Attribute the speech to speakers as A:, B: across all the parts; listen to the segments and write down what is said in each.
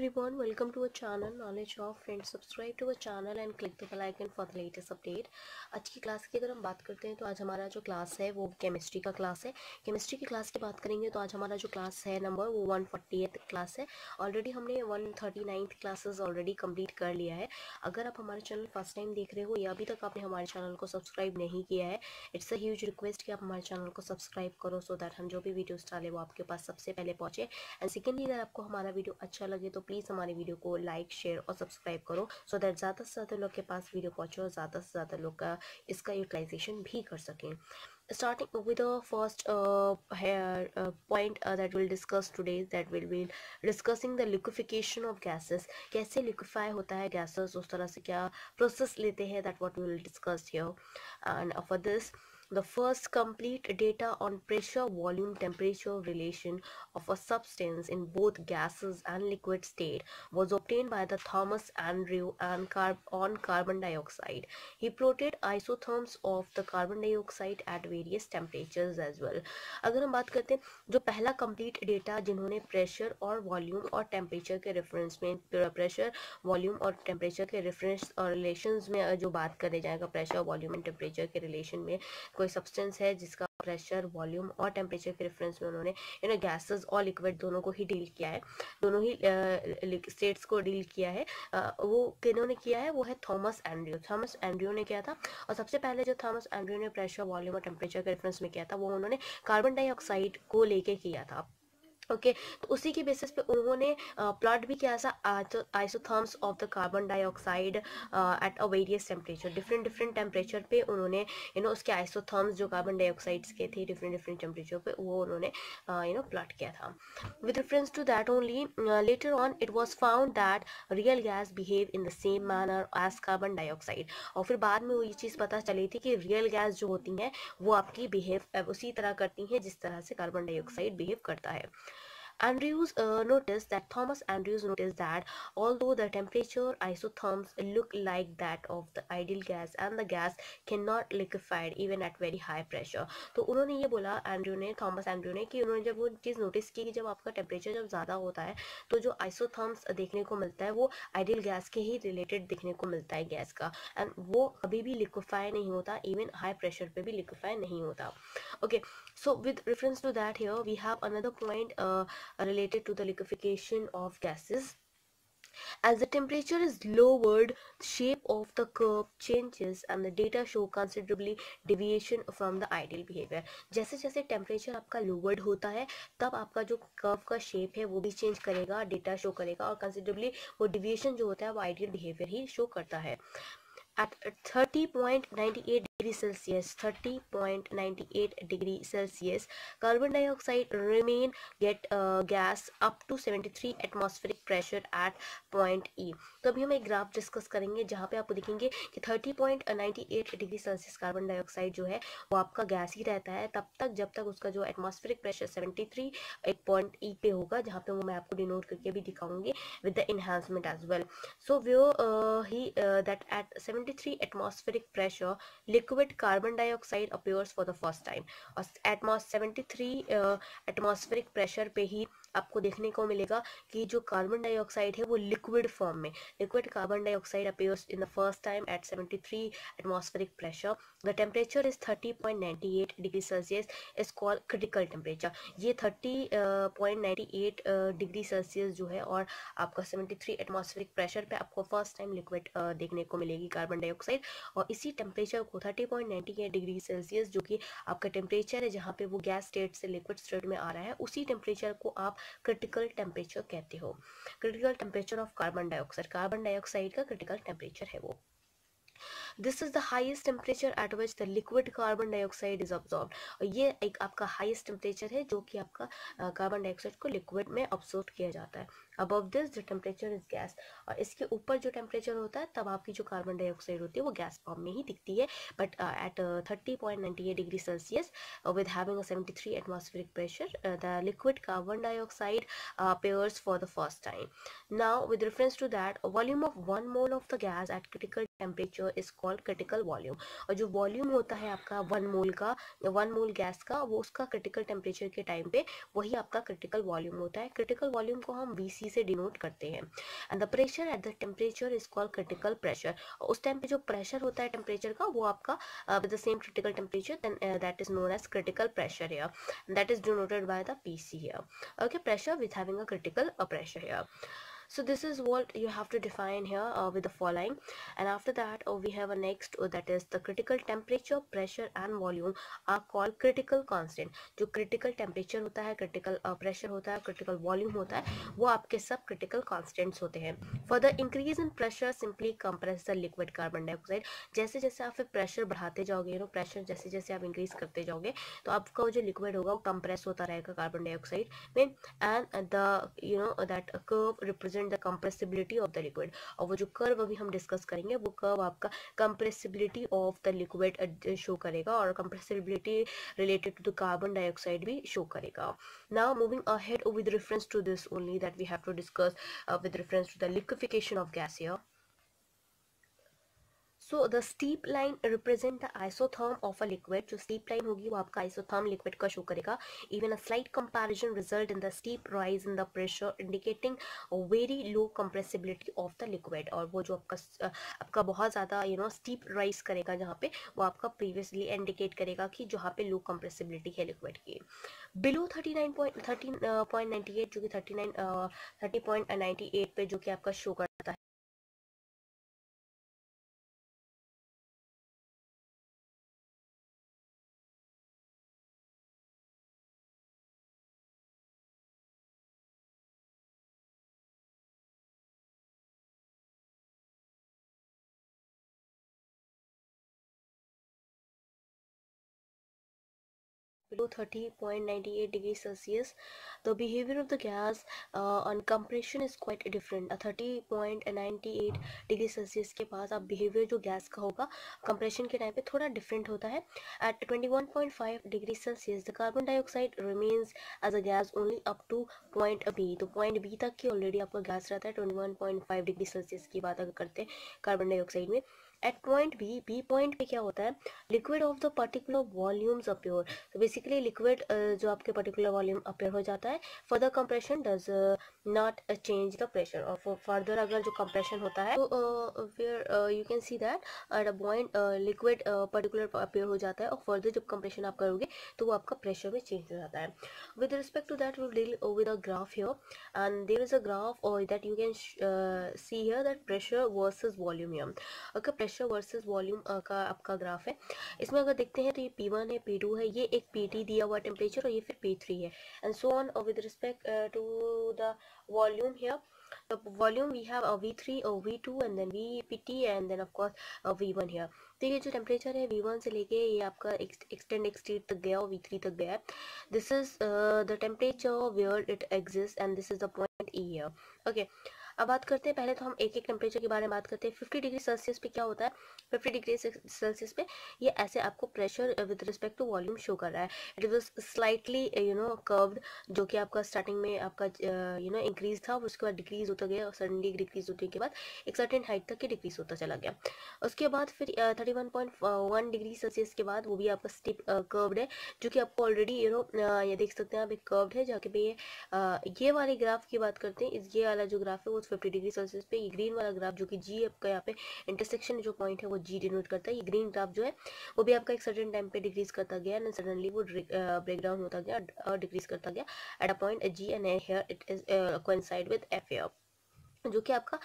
A: everyone, welcome to our channel Knowledge of Friends. Subscribe to our channel and click the bell icon for the latest update. आज की class की अगर हम बात करते हैं तो आज हमारा जो क्लास है वो केमिस्ट्री का क्लास है। केमिस्ट्री की क्लास की बात करेंगे तो आज हमारा जो क्लास है नंबर वो 148 क्लास है। ऑलरेडी हमने 139 क्लासेस ऑलरेडी कंप्लीट कर लिया है। अगर आप हमारे चैनल फर्स्ट टाइम देख रहे हो या अभी तक आपने हमारे चैनल को सब्सक्राइब नहीं किया है, इट्स अ ह्यूज रिक्वेस्ट कि आप हमारे चैनल को सब्सक्राइब करो सो दैट हम जो भी वीडियोस डालें वो आपके पास सबसे पहले पहुँचे। एंड सेकेंडली, अगर आपको हमारा वीडियो अच्छा लगे तो प्लीज़ हमारे वीडियो को लाइक शेयर और सब्सक्राइब करो सो दैट ज़्यादा से ज़्यादा लोग के पास वीडियो पहुँचे और ज़्यादा से ज़्यादा लोग का इसका यूटिलाइजेशन भी कर सकें। Starting with the first point that we'll discuss today, that will be discussing the liquefaction of gases. कैसे liquefy होता है gases, उस तरह से क्या process लेते हैं, that what we will discuss here. And for this, the first complete data on pressure volume temperature relation of a substance in both gases and liquid state was obtained by the Thomas Andrew and on carbon dioxide. He plotted isotherms of the carbon dioxide at various temperatures as well. अगर हम बात करते हैं जो पहला complete data जिन्होंने pressure और volume और टेम्परेचर के रेफरेंस में, प्रेशर वॉल्यूम और टेम्परेचर के रेफरेंस और रिलेशंस में जो बात करे जाएगा, प्रेशर वॉल्यूम एंड टेम्परेचर के रिलेशन में कोई सब्सटेंस है जिसका प्रेशर वॉल्यूम और टेम्परेचर के रेफरेंस में उन्होंने गैसेस और लिक्विड दोनों को ही डील किया है, दोनों ही स्टेट्स को डील किया है। वो किन्होंने किया है, वो है थॉमस एंड्रयू। थॉमस एंड्रयू ने किया था और सबसे पहले जो थॉमस एंड्रयू ने प्रेशर वॉल्यूम और टेम्परेचर के रेफरेंस में किया था वो उन्होंने कार्बन डाइऑक्साइड को लेके किया था। ओके तो उसी के बेसिस पे उन्होंने प्लॉट भी किया था isotherms of the carbon dioxide at a various temperature, different temperature पे उन्होंने उसके आइसोथर्म्स जो कार्बन डाइऑक्साइड्स के थे डिफरेंट टेम्परेचर पे वो उन्होंने प्लॉट किया था। With reference to that only later on it was found that real gas behave in the same manner as carbon dioxide. और फिर बाद में वो ये चीज़ पता चली थी कि रियल गैस जो होती हैं वो आपकी बिहेव उसी तरह करती हैं जिस तरह से कार्बन डाइऑक्साइड बिहेव करता है। Thomas Andrews noticed that although the temperature isotherms look like that of the ideal gas and the gas cannot liquefy even at very high pressure. तो उन्होंने ये बोला थॉमस एंड्रयू ने कि उन्होंने जब वो चीज़ नोटिस की कि जब आपका टेम्परेचर जब ज़्यादा होता है तो जो आइसोथर्म्स देखने को मिलता है वो आइडियल गैस के ही रिलेटेड देखने को मिलता है गैस का, एंड वो कभी भी लिक्विफाई नहीं होता, इवन हाई प्रेशर पे भी लिक्विफाई नहीं होता। Okay so with reference to that, here we have another point related to the liquefaction of gases. As the temperature is lowered, the shape of the curve changes and the data show considerably deviation from the ideal behavior. जैसे जैसे temperature आपका lowered होता है तब आपका जो curve का shape है वो भी चेंज करेगा, डेटा शो करेगा और कंसिडरेबली वो डिविएशन जो होता है वो आइडियल बिहेवियर ही शो करता है। At 30.98 degrees Celsius, 30.98 degrees Celsius, carbon dioxide get gas up to 73 atmospheric pressure at point E. तो अभी हम एक ग्राफ डिस्कस करेंगे जहाँ पे आपको दिखेंगे कि 30.98 डिग्री सेल्सियस कार्बन डाइऑक्साइड जो है वो आपका गैस ही रहता है तब तक जब तक उसका जो एटमॉस्फेरिक प्रेशर 73 एक पॉइंट ई पे होगा, जहाँ पे वो मैं आपको डिनोट करके भी दिखाऊंगी with the enhancement as well. So that at 73 atmospheric pressure liquid carbon dioxide appears for the first time. और 73 एटमॉस्फेरिक प्रेशर पे ही आपको देखने को मिलेगा कि जो कार्बन डाइऑक्साइड है वो लिक्विड फॉर्म में, liquid carbon dioxide appears in the first time at 73 atmospheric pressure. The temperature is 30.98 degree celsius is called critical temperature. ये 30.98 डिग्री सेल्सियस जो है और आपका 73 एटमॉस्फेरिक प्रेशर पे आपको फर्स्ट टाइम लिक्विड देखने को मिलेगी कार्बन डाइऑक्साइड. और इसी टेम्परेचर को 30.98 डिग्री सेल्सियस जो कि आपका टेम्परेचर है जहाँ पे वो गैस स्टेट से लिक्विड स्टेट में आ रहा है, उसी टेम्परेचर को आप क्रिटिकल टेम्परेचर कहते हो. Critical temperature of carbon dioxide का क्रिटिकल टेम्परेचर है वो. This is the highest temperature at which the liquid carbon dioxide is absorbed. और ये एक आपका highest temperature है जो कि आपका कार्बन डाइऑक्साइड को लिक्विड में अब्सॉर्ब किया जाता है. Above this the temperature is gas. और इसके ऊपर जो टेम्परेचर होता है तब आपकी जो कार्बन डाइऑक्साइड होती है वो गैस फॉर्म में ही दिखती है. But at 30.98 degree Celsius with having a 73 atmospheric pressure, the liquid carbon dioxide appears for the first time. Now with reference to that, a volume of 1 mole of the gas at critical temperature is called critical volume. और जो volume होता है आपका 1 मोल gas का, वो उसका critical temperature के time पे वही आपका क्रिटिकल वॉल्यूम होता है। क्रिटिकल वॉल्यूम को हम VC से डिनोट करते हैं। And the pressure at the temperature is called critical pressure. उस टाइम पे जो प्रेशर होता है टेम्परेचर का, वो आपका with the same critical temperature, then that is known as critical pressure here, that is denoted by the PC here. Okay, pressure with having a critical pressure here. So this is what you have to define here with the following. And after that we have a next, that is the critical temperature, pressure and volume are called critical constant. जो critical temperature होता है, critical pressure होता है, critical volume होता है, वो आपके सब critical constants होते हैं. For the increase in pressure simply compress the liquid carbon dioxide. जैसे जैसे आप फिर प्रेशर बढ़ाते जाओगे, प्रेशर जैसे जैसे आप इंक्रीज करते जाओगे, तो आपका जो लिक्विड होगा वो कंप्रेस होता रहेगा कार्बन डाइऑक्साइड में. And the that curve represent the compressibility of the liquid. और वो जो कर्व अभी हम डिस्कस करेंगे, वो कर्व आपका compressibility of the liquid show करेगा, और compressibility related to the carbon dioxide भी शो करेगा. Now moving ahead with reference to this only that we have to discuss with reference to the liquefaction of gas here. So the steep line represent the isotherm of a liquid. जो steep line होगी वो आपका isotherm liquid का show करेगा. Even a slight comparison result in the steep rise in the pressure indicating a very low compressibility of the liquid. और वो जो आपका बहुत ज़्यादा steep rise करेगा जहाँ पे, वो आपका previously indicate करेगा कि जहाँ पे low compressibility है liquid की. Below 30.98 जो कि 30.98 पे जो कि आपका शो करता है below 30.98 degrees Celsius, the behavior of the gas on compression is quite different. 30.98 degree Celsius के पास आप बिहेवियर जो गैस का होगा कंप्रेशन के टाइम पे थोड़ा डिफरेंट होता है. At 21.5 degree celsius the carbon dioxide remains as a gas only up to point B. तो पॉइंट बी तक की ऑलरेडी आपका गैस रहता है. 21.5 डिग्री सेल्सियस की बात अगर करते हैं कार्बन डाइऑक्साइड में, एट पॉइंट बी पॉइंट पे क्या होता है, liquid of the particular volumes appear. तो बेसिकली लिक्विड जो आपके पर्टिकुलर वॉल्यूम अपेयर हो जाता है. Further compression does not change the pressure. और फर्दर अगर जो कंप्रेशन होता है, तो फिर you can see that at a point liquid particular appear हो जाता है, और फर्दर जब कंप्रेशन आप करोगे तो वो आपका प्रेशर में चेंज हो जाता है. With respect to that we deal with a graph here, and there is a graph that you can see here that pressure versus volume here. अगर प्रेशर वर्सेस वॉल्यूम का आपका ग्राफ है, इसमें अगर देखते हैं तो ये P1 है, P2 है, ये एक PT दिया हुआ टेम्परेचर, और ये फिर P3 है, and so on with respect to the volume here. The volume we have a V3 or V2 and then VPT and then of course a V1 here. तो ये जो टेम्परेचर है V1 से लेके ये आपका एक्सटेंड तक गया और V3 तक गया है. This is the temperature where it exist and this is the point E here. Okay, अब बात करते हैं, पहले तो हम एक एक टेम्परेचर के बारे में बात करते हैं. 50 डिग्री सेल्सियस पे क्या होता है, 50 डिग्री सेल्सियस पे ये ऐसे आपको pressure with respect to volume show कर रहा है. इट वाज स्लाइटली कर्व्ड, जो कि आपका स्टार्टिंग में आपका इंक्रीज था, उसके बाद डिक्रीज होता गया, और सडनली डिक्रीज होने के बाद एक सर्टेन हाइट तक की डिक्रीज होता चला गया. उसके बाद फिर 31.1 डिग्री सेल्सियस के बाद वो भी आपका स्टिप कर्व्ड है, जो कि आपको ऑलरेडी ये देख सकते हैं आप, एक कर्व्ड है. जाके पे ये वाले ग्राफ की बात करते हैं, ये वाला जो ग्राफ है वो 50 डिग्री सेल्सियस पे, ये ग्रीन वाला ग्राफ जो कि जी आपका यहाँ पे इंटरसेक्शन जो पॉइंट है वो जी डिनोट करता है. ये ग्रीन ग्राफ जो है वो भी आपका एक सर्टेन टाइम पे डिक्रीज करता गया, एंड सडनली वो ब्रेक डाउन होता गया और डिक्रीज करता गया at a point G, and here it is coincide with F here. जो कि आपका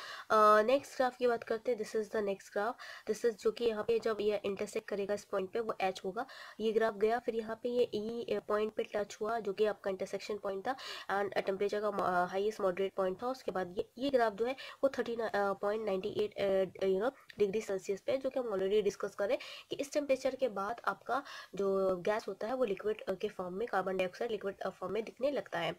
A: नेक्स्ट ग्राफ की बात करते हैं. This is the next graph. This is जो कि यहाँ पे जब ये इंटरसेक्ट करेगा इस पॉइंट पे वो एच होगा. ये ग्राफ गया, फिर यहाँ पे ये ई पॉइंट पे टच हुआ, जो कि आपका इंटरसेक्शन पॉइंट था एंड टेम्परेचर का हाईएस्ट मॉडरेट पॉइंट था. उसके बाद ये ग्राफ जो है वो 30.98 डिग्री सेल्सियस पे, जो कि हम ऑलरेडी डिस्कस करें कि इस टेम्परेचर के बाद आपका जो गैस होता है वो लिक्विड के फॉर्म में, कार्बन डाइऑक्साइड लिक्विड फॉर्म में दिखने लगता है.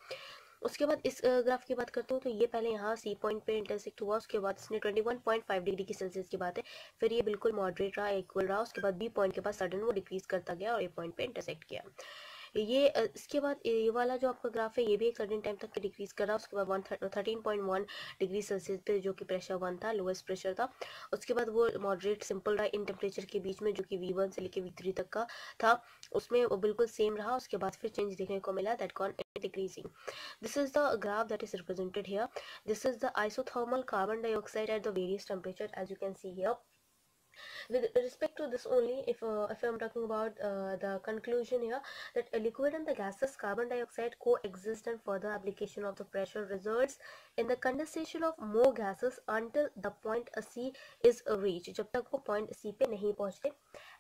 A: उसके बाद इस ग्राफ की बात करते हैं, तो ये पहले यहाँ सी पॉइंट पे इंटरसेक्ट हुआ, उसके बाद इसने 21.5 डिग्री की सेल्सियस की बात है, फिर ये बिल्कुल मॉडरेट रहा, इक्वल रहा. उसके बाद बी पॉइंट के पास सडन वो डिक्रीज करता गया और ए पॉइंट पे इंटरसेक्ट किया. इसके बाद ये वाला जो आपका ग्राफ है ये भी एक सर्टेन टाइम तक डिक्रीज कर रहा है। उसके बाद 13.1 डिग्री सेल्सियस पे जो कि प्रेशर 1 था, लोएस्ट प्रेशर था। उसके बाद वो मॉडरेट सिंपल रहा इन टेम्परेचर के बीच में, जो कि V1 से लेके V3 तक का था, उसमें वो बिल्कुल सेम रहा। उसके बाद फिर चेंज देखने को मिला, that gone decreasing. This is the graph that is represented here. This is the isothermal carbon dioxide at the various temperature, as you can see here. With respect to this only, if I'm talking about the conclusion here, that a liquid and the gases carbon dioxide coexist, and further application of the pressure results in the condensation of more gases until the point C is reached. जब तक वो point C पे नहीं पहुँचते,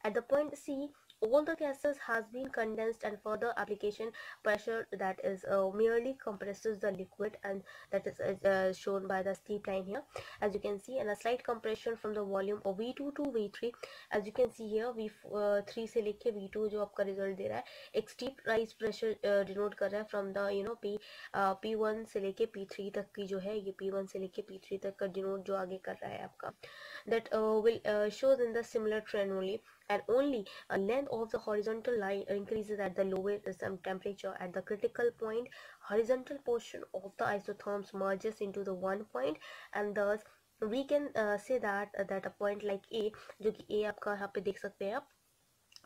A: at the point C all the gases has been condensed, and further application pressure that is merely compresses the liquid, and that is shown by the steep line here, as you can see, and a slight compression from the volume of V2 to V3, as you can see here. V3 से लेके V2 जो आपका result दे रहा है, एक steep rise pressure denote कर रहा है फ्रॉम द P1 से लेके P3 तक की जो है, ये P1 से लेके P3 तक का डिनोट जो आगे कर रहा है आपका, that will shows in the similar trend only, and only a length of the horizontal line increases at the lowest temperature. At the critical point, horizontal portion of the isotherms merges into the one point, and thus we can say that a point like A, जो कि A आपका यहाँ पे देख सकते हैं आप,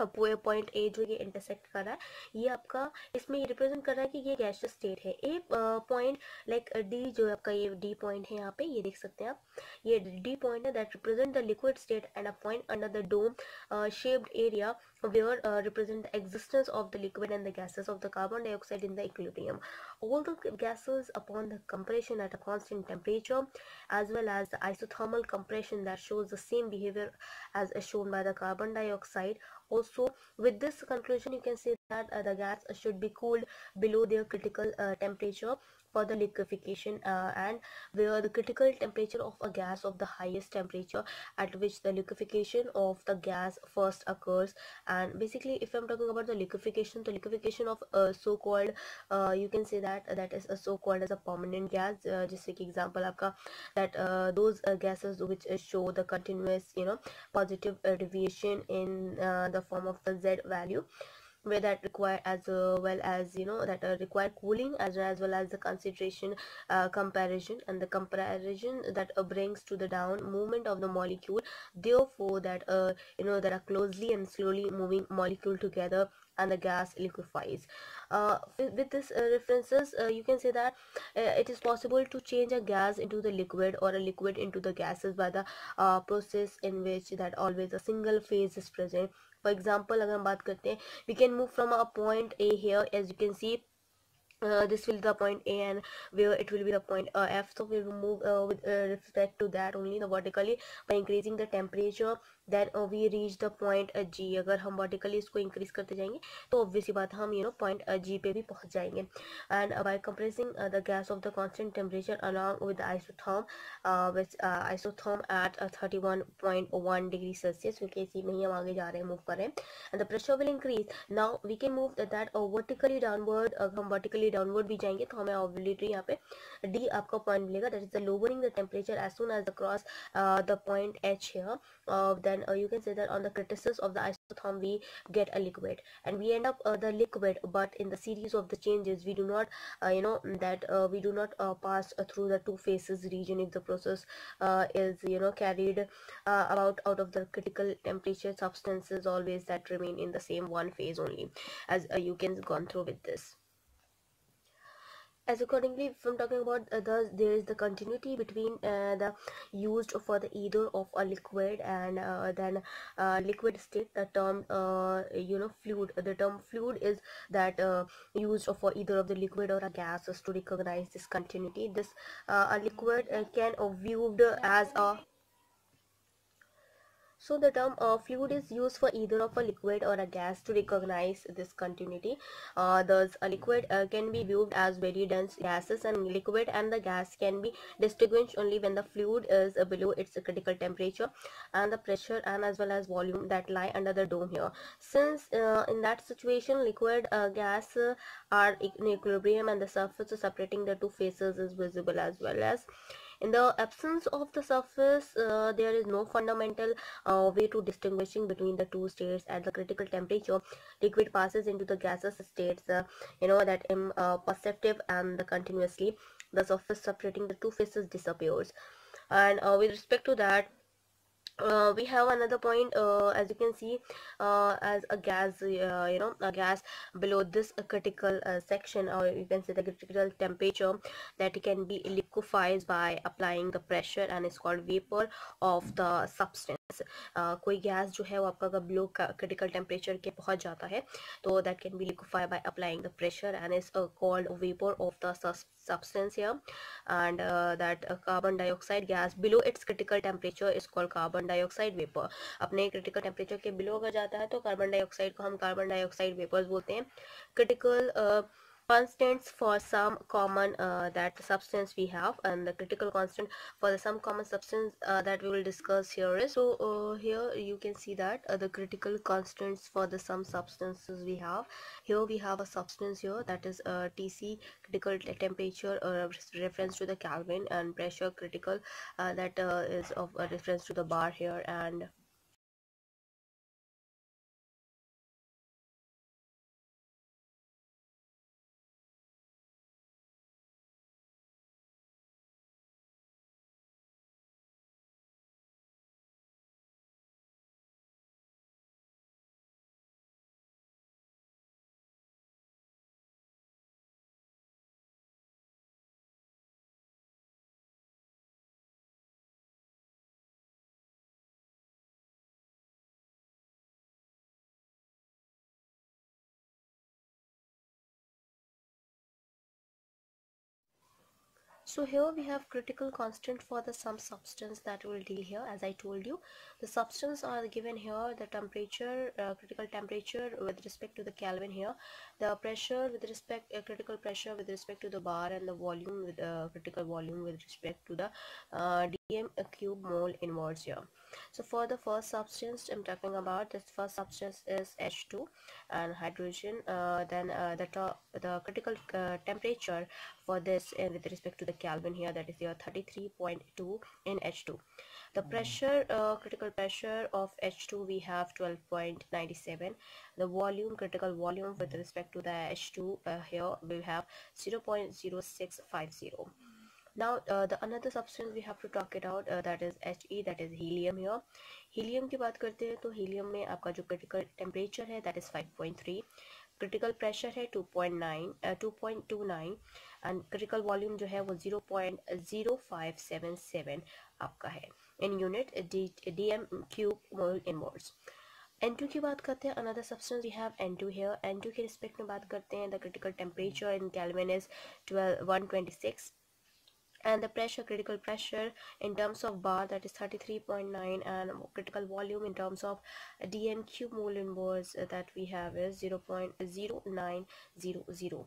A: point A जो ये इंटरसेक्ट कर रहा है, ये आपका इसमें ये रिप्रेजेंट कर रहा है कि ये गैसियस स्टेट है। ए पॉइंट लाइक डी जो आपका ये डी पॉइंट है, यहाँ पे ये देख सकते हैं आप, ये डी पॉइंट है that represent the liquid state, and a point under the dome shaped area where represent the existence of the liquid and the gases of the carbon dioxide in the equilibrium. All the gases upon the compression at a constant temperature, as well as the isothermal compression that shows the same behavior as shown by the carbon dioxide. Also, with this conclusion, you can say that the gas should be cooled below their critical temperature for the liquefaction, and where the critical temperature of a gas of the highest temperature at which the liquefaction of the gas first occurs. And basically, if I'm talking about the liquefaction, the liquefaction of so-called you can say that is a so-called as a permanent gas, just like example आपका that those gases which show the continuous positive deviation in the form of the Z value, where that require as well as that require cooling, as well as the concentration comparison, and the comparison that brings to the down movement of the molecule, therefore that that are closely and slowly moving molecule together, and the gas liquefies. With this references, you can say that it is possible to change a gas into the liquid, or a liquid into the gases, by the process in which that always a single phase is present. For example, अगर हम बात करते हैं, we can move from a point A here, as you can see. This will be the point A, and where it will be the point F. So we will move with respect to that only, the vertically, by increasing the temperature. Then we reach the point G. अगर हम vertically इसको increase करते जाएंगे, तो obviously बात हम point G पे भी पहुंच जाएंगे. And by compressing the gas of the constant temperature along with the isotherm at 31.1 degree Celsius, क्योंकि इसी में ही हम आगे जा रहे हैं, move कर रहे हैं, and the pressure will increase. Now we can move that vertically downward. अगर हम vertically downward भी जाएंगे, तो हमें obviously यहाँ पे D आपका point मिलेगा, that is the lowering the temperature as soon as the cross the point H here. Then you can say that on the criticism of the isotherm we get a liquid, and we end up the liquid, but in the series of the changes we do not we do not pass through the two phases region if the process is carried out of the critical temperature. Substances always that remain in the same one phase only, as you can gone through with this. As accordingly, from talking about there is the continuity between the used for the either of a liquid and then liquid state. The term fluid, the term fluid is that used for either of the liquid or a gases to recognize this continuity. This a liquid can viewed as a So the term fluid is used for either of a liquid or a gas to recognize this continuity. Thus, a liquid can be viewed as very dense gases, and liquid and the gas can be distinguished only when the fluid is below its critical temperature and the pressure and as well as volume that lie under the dome here. Since in that situation, liquid gas are in equilibrium, and the surface separating the two phases is visible, as well as In the absence of the surface, there is no fundamental way to distinguishing between the two states. At the critical temperature, liquid passes into the gaseous states, that imperceptive and continuously. The surface separating the two phases disappears. And with respect to that, we have another point, as you can see, as a gas, a gas below this critical section, or you can say the critical temperature, that can be liquefied by applying the pressure, and it's called vapor of the substance. कोई gas जो है वो आपका अगर below critical temperature के पहुंच जाता है, तो that can be liquefied by applying the pressure, and is called vapor of the substance here. And that carbon dioxide gas below its critical temperature is called carbon dioxide vapor. अपने critical temperature के below अगर जाता है तो carbon dioxide को हम carbon dioxide vapors बोलते हैं. Critical constants for some common that substance we have, and the critical constant for the some common substance that we will discuss here is, so here you can see that the critical constants for the some substances we have. Here we have a substance here, that is Tc, critical temperature, reference to the Kelvin, and pressure critical, that is of a reference to the bar here. And so here we have critical constant for the some substance that will deal here. As I told you, the substance are given here, the temperature, critical temperature with respect to the Kelvin here, the pressure with respect, critical pressure with respect to the bar, and the volume with critical volume with respect to the dm cube mole inverse here. So for the first substance I'm talking about, this first substance is H2 and hydrogen. Then the critical temperature for this, with respect to the Kelvin here, that is your 33.2 in H2. The pressure, critical pressure of H2 we have 12.97. The volume, critical volume with respect to the H2 here we have 0.0650. Now the another substance we have to talk it out, that is He, that is helium here. Helium की बात करते हैं तो helium में आपका जो critical temperature है that is 5.3, critical pressure है 2.29 and critical volume जो है वो 0.0577 आपका है in unit dm cube mole inverse. N2 की बात करते हैं, another substance we have N2 here. N2 के respect में बात करते हैं, the critical temperature in Kelvin is 126 and the pressure, critical pressure in terms of bar, that is 33.9, and critical volume in terms of dm cube mole inverse that we have is 0.0900.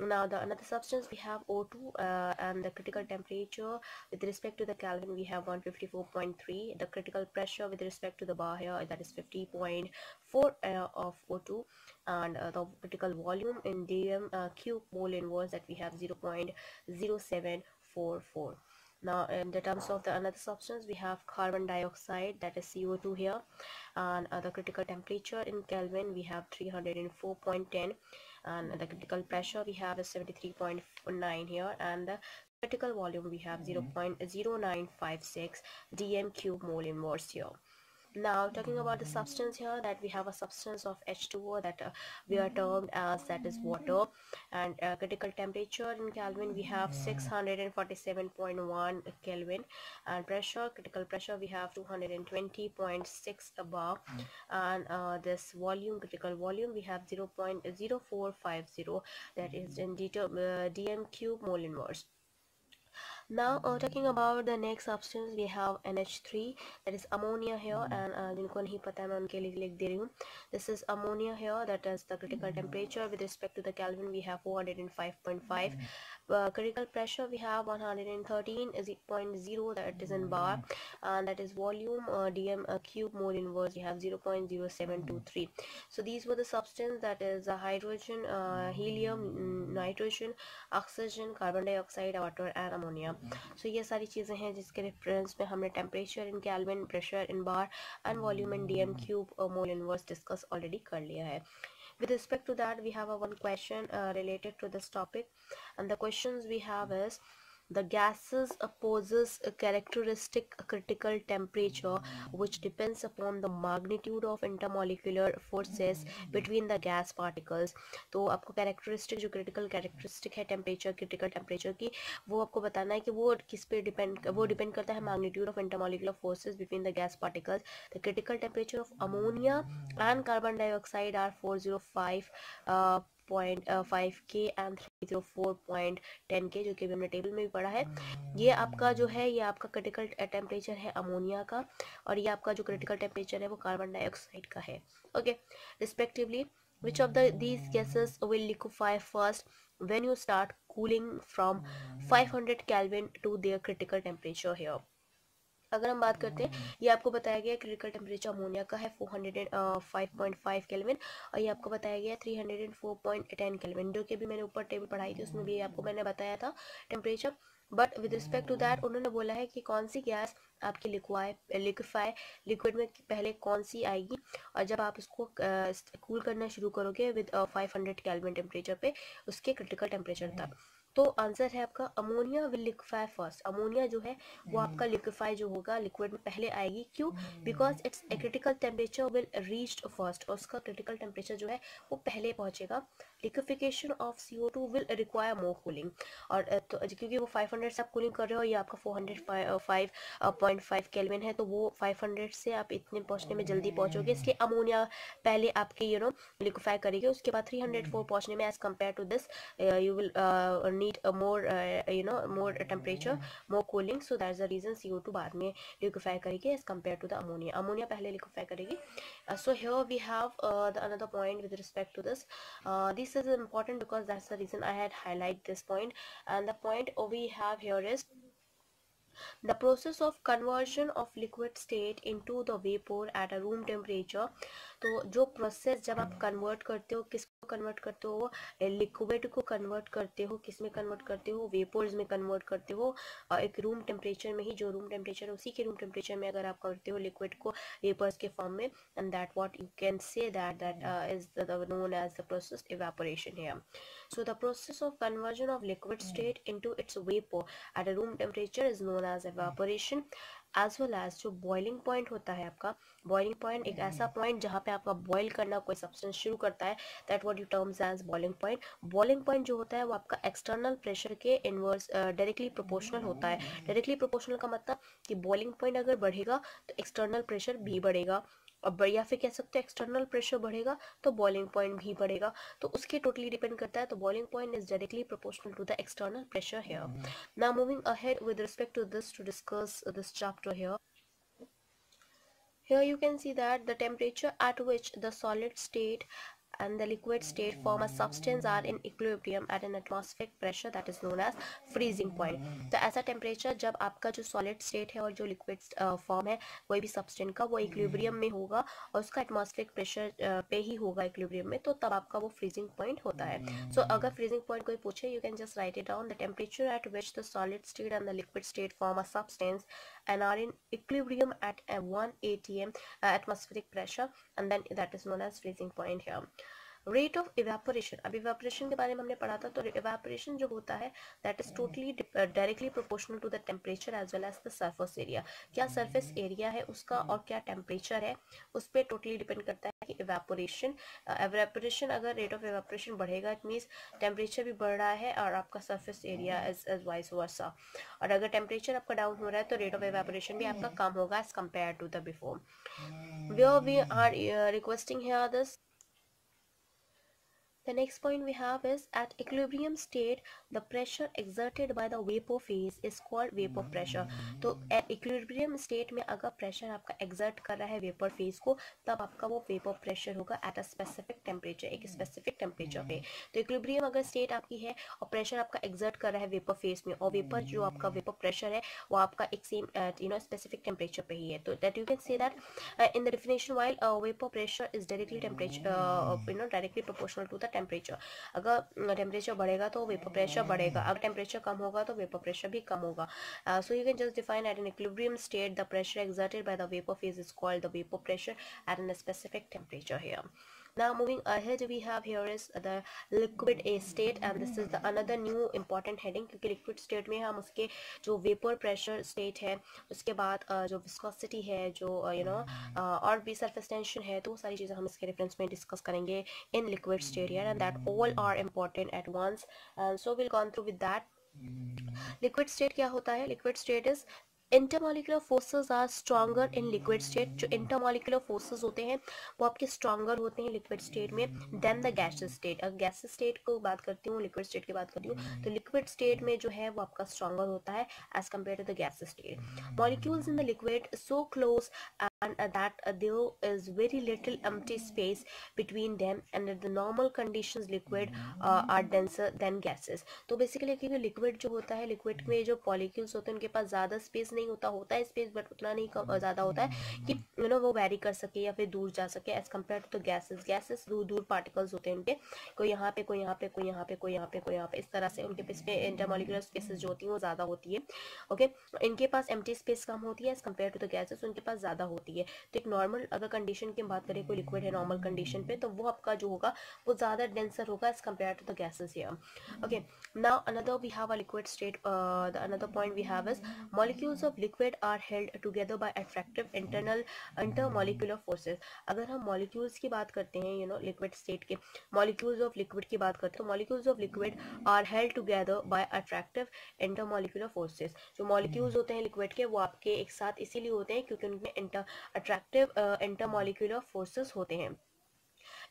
A: Now the another substance we have O2, and the critical temperature with respect to the Kelvin we have 154.3. The critical pressure with respect to the bar here, that is 50.4 of O2, and the critical volume in dm cube mole inverse that we have 0.0744. Now in the terms of the another substance we have carbon dioxide, that is CO2 here, and the critical temperature in Kelvin we have 304.10, and the critical pressure we have is 73.9 here, and the critical volume we have 0.0956 dm cube mole inverse here. Now talking about the substance here, that we have a substance of H2O that we are termed as, that is water, and critical temperature in Kelvin we have 647.1 Kelvin, and pressure, critical pressure we have 220.6 bar, and this volume, critical volume we have 0.0450, that is in dm cube mole inverse. Now talking about the next substance we have NH3, that is ammonia here, and जिनको नहीं पता है मैं उनके लिए लिख दे रही हूँ. This is ammonia here, that is the critical temperature with respect to the Kelvin we have 405.5. Critical pressure we have 113.0, that is in bar, and that is volume, dm cube mole inverse we have 0.0723. So these were the substance, that is hydrogen, helium, nitrogen, oxygen, carbon dioxide, water, and ammonia. सो ये सारी चीज़ें हैं जिसके reference में हमने temperature in kelvin, pressure in bar and volume in DM cube mole inverse discuss already कर लिया है. With respect to that, we have a one question related to this topic, and the questions we have is: the gases poses a characteristic critical temperature which depends upon the magnitude of intermolecular forces between the gas particles. तो आपको characteristic जो critical characteristic है temperature, critical temperature की, वो आपको बताना है कि वो किस पे depend करता है magnitude of intermolecular forces between the gas particles. The critical temperature of ammonia and carbon dioxide are 405 0.5 K and 304.10 K, जो कि हमने टेबल में भी पढ़ा है. ये आपका जो है ये आपका क्रिटिकल टेम्परेचर है अमोनिया का, और ये आपका जो क्रिटिकल टेम्परेचर है वो कार्बन डाइऑक्साइड का है. Okay, respectively which of these gases will liquefy first when you start cooling from 500 Kelvin to their critical temperature here. अगर हम बात करते हैं, ये आपको बताया गया क्रिटिकल टेम्परेचर अमोनिया का है 405.5 केल्विन, और ये आपको बताया गया 304.10 केल्विन, जो कि भी मैंने ऊपर टेबल पढ़ाई थी उसमें भी आपको मैंने बताया था temperature. But with respect to that उन्होंने बोला है कि कौन सी गैस आपकी लिक्विफाई लिक्विड में पहले कौन सी आएगी, और जब आप उसको कूल करना शुरू करोगे विद 500 केल्विन टेम्परेचर पे उसके क्रिटिकल टेम्परेचर तक. तो आंसर है आपका ammonia will liquefy first. Ammonia जो है वो आपका लिक्विफाई जो होगा लिक्विड में पहले आएगी. क्यों? Because it's critical temperature will reached first, और उसका क्रिटिकल टेम्परेचर जो है वो पहले पहुंचेगा. Liquefaction of CO2 will require more cooling, और तो क्योंकि वो 500 से आप कूलिंग कर रहे हो, ये आपका 405.5 केल्विन है, तो वो 500 से आप इतने पहुंचने में जल्दी पहुंचोगे, इसलिए अमोनिया पहले आपके लिक्विफाई करेगी. उसके बाद 304 पहुंचने में as compare to this you will need a more more temperature, more cooling, so that's the reason CO2 बाद में liquefy करेगी as compared to the ammonia पहले liquefy करेगी. So here we have the another point with respect to this. This is important because that's the reason I had highlight this point, and the point we have here is the process of conversion of liquid state into the vapor at a room temperature. तो जो process जब आप convert करते हो, किसको convert करते हो? Liquid को कन्वर्ट करते हो. किस में कन्वर्ट करते हो? वेपर्स में कन्वर्ट करते हो. एक रूम टेम्परेचर में ही, जो रूम टेम्परेचर उसी के रूम टेम्परेचर में अगर आप करते हो लिक्विड को वेपर्स के फॉर्म में, and that what you can say that is known as the process evaporation है. So the process of conversion of liquid state into its vapor at a room temperature is known as evaporation, as well as जो boiling point होता है आपका, boiling point एक ऐसा point जहाँ पे आपका boil करना कोई substance शुरू करता है, that what you terms as boiling point. Boiling point जो होता है वो आपका external pressure के inverse directly proportional होता है. Directly proportional का मतलब कि boiling point अगर बढ़ेगा तो external pressure भी बढ़ेगा, अब या फिर कह सकते हैं एक्सटर्नल प्रेशर बढ़ेगा तो बॉइलिंग पॉइंट भी बढ़ेगा. तो उसके टोटली डिपेंड करता है. तो boiling point is directly proportional to the external pressure here. Now moving ahead with respect to this to discuss this chapter here. Here you can see that the temperature at which the solid state and the liquid state form a substance are in equilibrium at an atmospheric pressure, that is known as freezing point. तो ऐसा temperature जब आपका जो solid state है और जो liquid form है कोई भी सब्सटेंस का, वो इक्विलिब्रियम में होगा और उसका एटमॉस्फेरिक प्रेशर पे ही होगा इक्विलिब्रियम में, तो तब आपका वो फ्रीजिंग पॉइंट होता है. सो अगर फ्रीजिंग पॉइंट कोई पूछे, you can just right it down. The temperature at which the solid state and the liquid state form a substance and are in equilibrium at a 1 atm atmospheric pressure, and then that is known as freezing point here. Rate of evaporation. अब evaporation के बारे में हमने पढ़ा था. तो evaporation जो होता है that is totally directly proportional to the temperature as well as the surface area. क्या सरफेस एरिया है उसका और क्या टेम्परेचर है उस पर टोटली डिपेंड करता है कि इवेपोरेशन अगर रेट ऑफ इवेपोरेशन बढ़ेगा इट मीन्स टेम्परेचर भी बढ़ रहा है और आपका surface area as vice versa. और अगर टेम्परेचर आपका डाउन हो रहा है तो रेट ऑफ इवेपोरेशन भी आपका कम होगा as compare to the before. We are requesting here this. The next point we have is at equilibrium state the pressure exerted by the vapor phase is called vapor pressure. तो at equilibrium state में अगर pressure आपका exert कर रहा है vapor phase को, तब आपका वो vapor pressure होगा at a specific temperature, एक specific temperature पे. तो equilibrium अगर state आपकी है और pressure आपका exert कर रहा है vapor phase में, और vapor जो आपका vapor pressure है वो आपका एक same specific temperature पे ही है, तो that you can say that in the definition while vapor pressure is directly temperature directly proportional to the temperature, अगर टेम्परेचर बढ़ेगा तो वेपर प्रेशर बढ़ेगा, अगर टेम्परेचर कम होगा तो वेपर प्रेशर भी कम होगा. So you can just define at an equilibrium state the pressure exerted by the vapor phase is called the vapor pressure at a specific temperature here. Now moving ahead, we have here is the liquid A state, and this is the another new important heading, क्योंकि liquid state में हम उसके जो vapor pressure state है, उसके बाद जो viscosity है, जो और भी surface tension है, तो वो सारी चीज़ें हम इसके रेफरेंस में डिस्कस करेंगे in liquid state here, and that all are important at once, and so we'll gone through with that. Liquid state क्या होता है? Liquid state is intermolecular forces are stronger in liquid state. जो intermolecular forces होते हैं वो आपके stronger होते हैं लिक्विड स्टेट में देन द गैसेस स्टेट. अगर गैसेस स्टेट को बात करती हूँ, लिक्विड स्टेट की बात करती हूँ, तो लिक्विड स्टेट में जो है वो आपका स्ट्रॉन्गर होता है as compare to the gases state. Molecules in the liquid so close and that there is very little empty space between them, and at the normal conditions liquid are denser than gases. तो basically क्योंकि liquid जो होता है, liquid में जो molecules होते हैं उनके पास ज़्यादा स्पेस नहीं होता, होता है स्पेस बट उतना नहीं ज़्यादा होता है कि वो वेरी कर सके या फिर दूर जा सके as compare to the gases. Gases दूर दूर पार्टिकल्स होते हैं उनके, कोई यहाँ पे, कोई यहाँ पे, कोई यहाँ पे, कोई यहाँ पे, कोई यहाँ पे, इस तरह से उनके पास में इंटरमोलिकुलर स्पेसेस जो होती हैं वो ज़्यादा होती है. ओके, इनके पास एम्प्टी स्पेस कम होती है as compare to the gases, उनके पास ज़्यादा होती है. तो एक नॉर्मल अगर कंडीशन की बात करें, कोई लिक्विड है नॉर्मल कंडीशन पे, तो वो आपका जो होगा वो ज़्यादा डेंसर होगा as compare to the gases here. Okay, now another we have a liquid state. The another point we have is molecules of liquid are held together by attractive intermolecular forces. अगर हम molecules की बात करते हैं, liquid state के molecules of liquid की बात करते हैं, तो molecules of liquid are held together by attractive intermolecular forces. जो मॉलिक्यूल्स होते हैं लिक्विड के वो आपके एक साथ इसीलिए होते हैं क्योंकि उनमें अट्रैक्टिव इंटरमॉलिक्यूलर फोर्सेस होते हैं.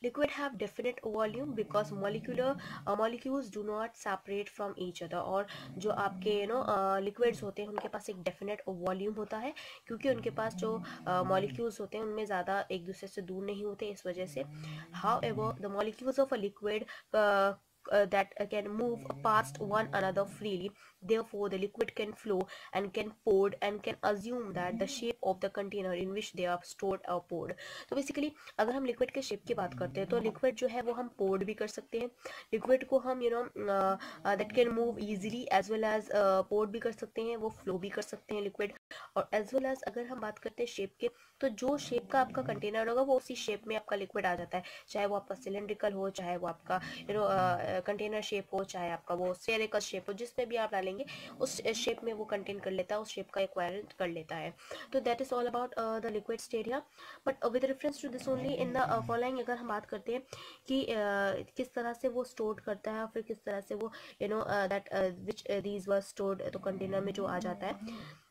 A: Liquid have definite volume because molecules do not separate from each other. और जो आपके liquids होते हैं उनके पास एक definite volume होता है क्योंकि उनके पास जो molecules होते हैं उनमें ज़्यादा एक दूसरे से दूर नहीं होते, इस वजह से. However, the molecules of a liquid that can move past one another freely. Therefore, the liquid can flow and can pour and can assume that the shape of the container in which they are stored or poured. तो basically अगर हम liquid के shape की बात करते हैं तो liquid जो है वो हम पोर्ड भी कर सकते हैं. लिक्विड को हम that can move easily as well as poured भी कर सकते हैं, वो फ्लो भी कर सकते हैं लिक्विड. और एज वेल एज अगर हम बात करते हैं शेप के, तो जो शेप का आपका कंटेनर होगा वो उसी शेप में आपका लिक्विड आ जाता है, चाहे वो आपका सिलेंड्रिकल हो, चाहे वो आपका कंटेनर शेप हो, चाहे आपका वो स्फेरिकल शेप हो, जिसमें भी आप डालेंगे उस शेप में वो कंटेन कर लेता है, उस शेप का एक्वायर कर लेता है. तो that is all about the liquid state here. But with reference to this only in the following, अगर हम बात करते हैं कि किस तरह से वो स्टोर करता है, फिर किस तरह से वो that which these were stored, तो कंटेनर में जो आ जाता है.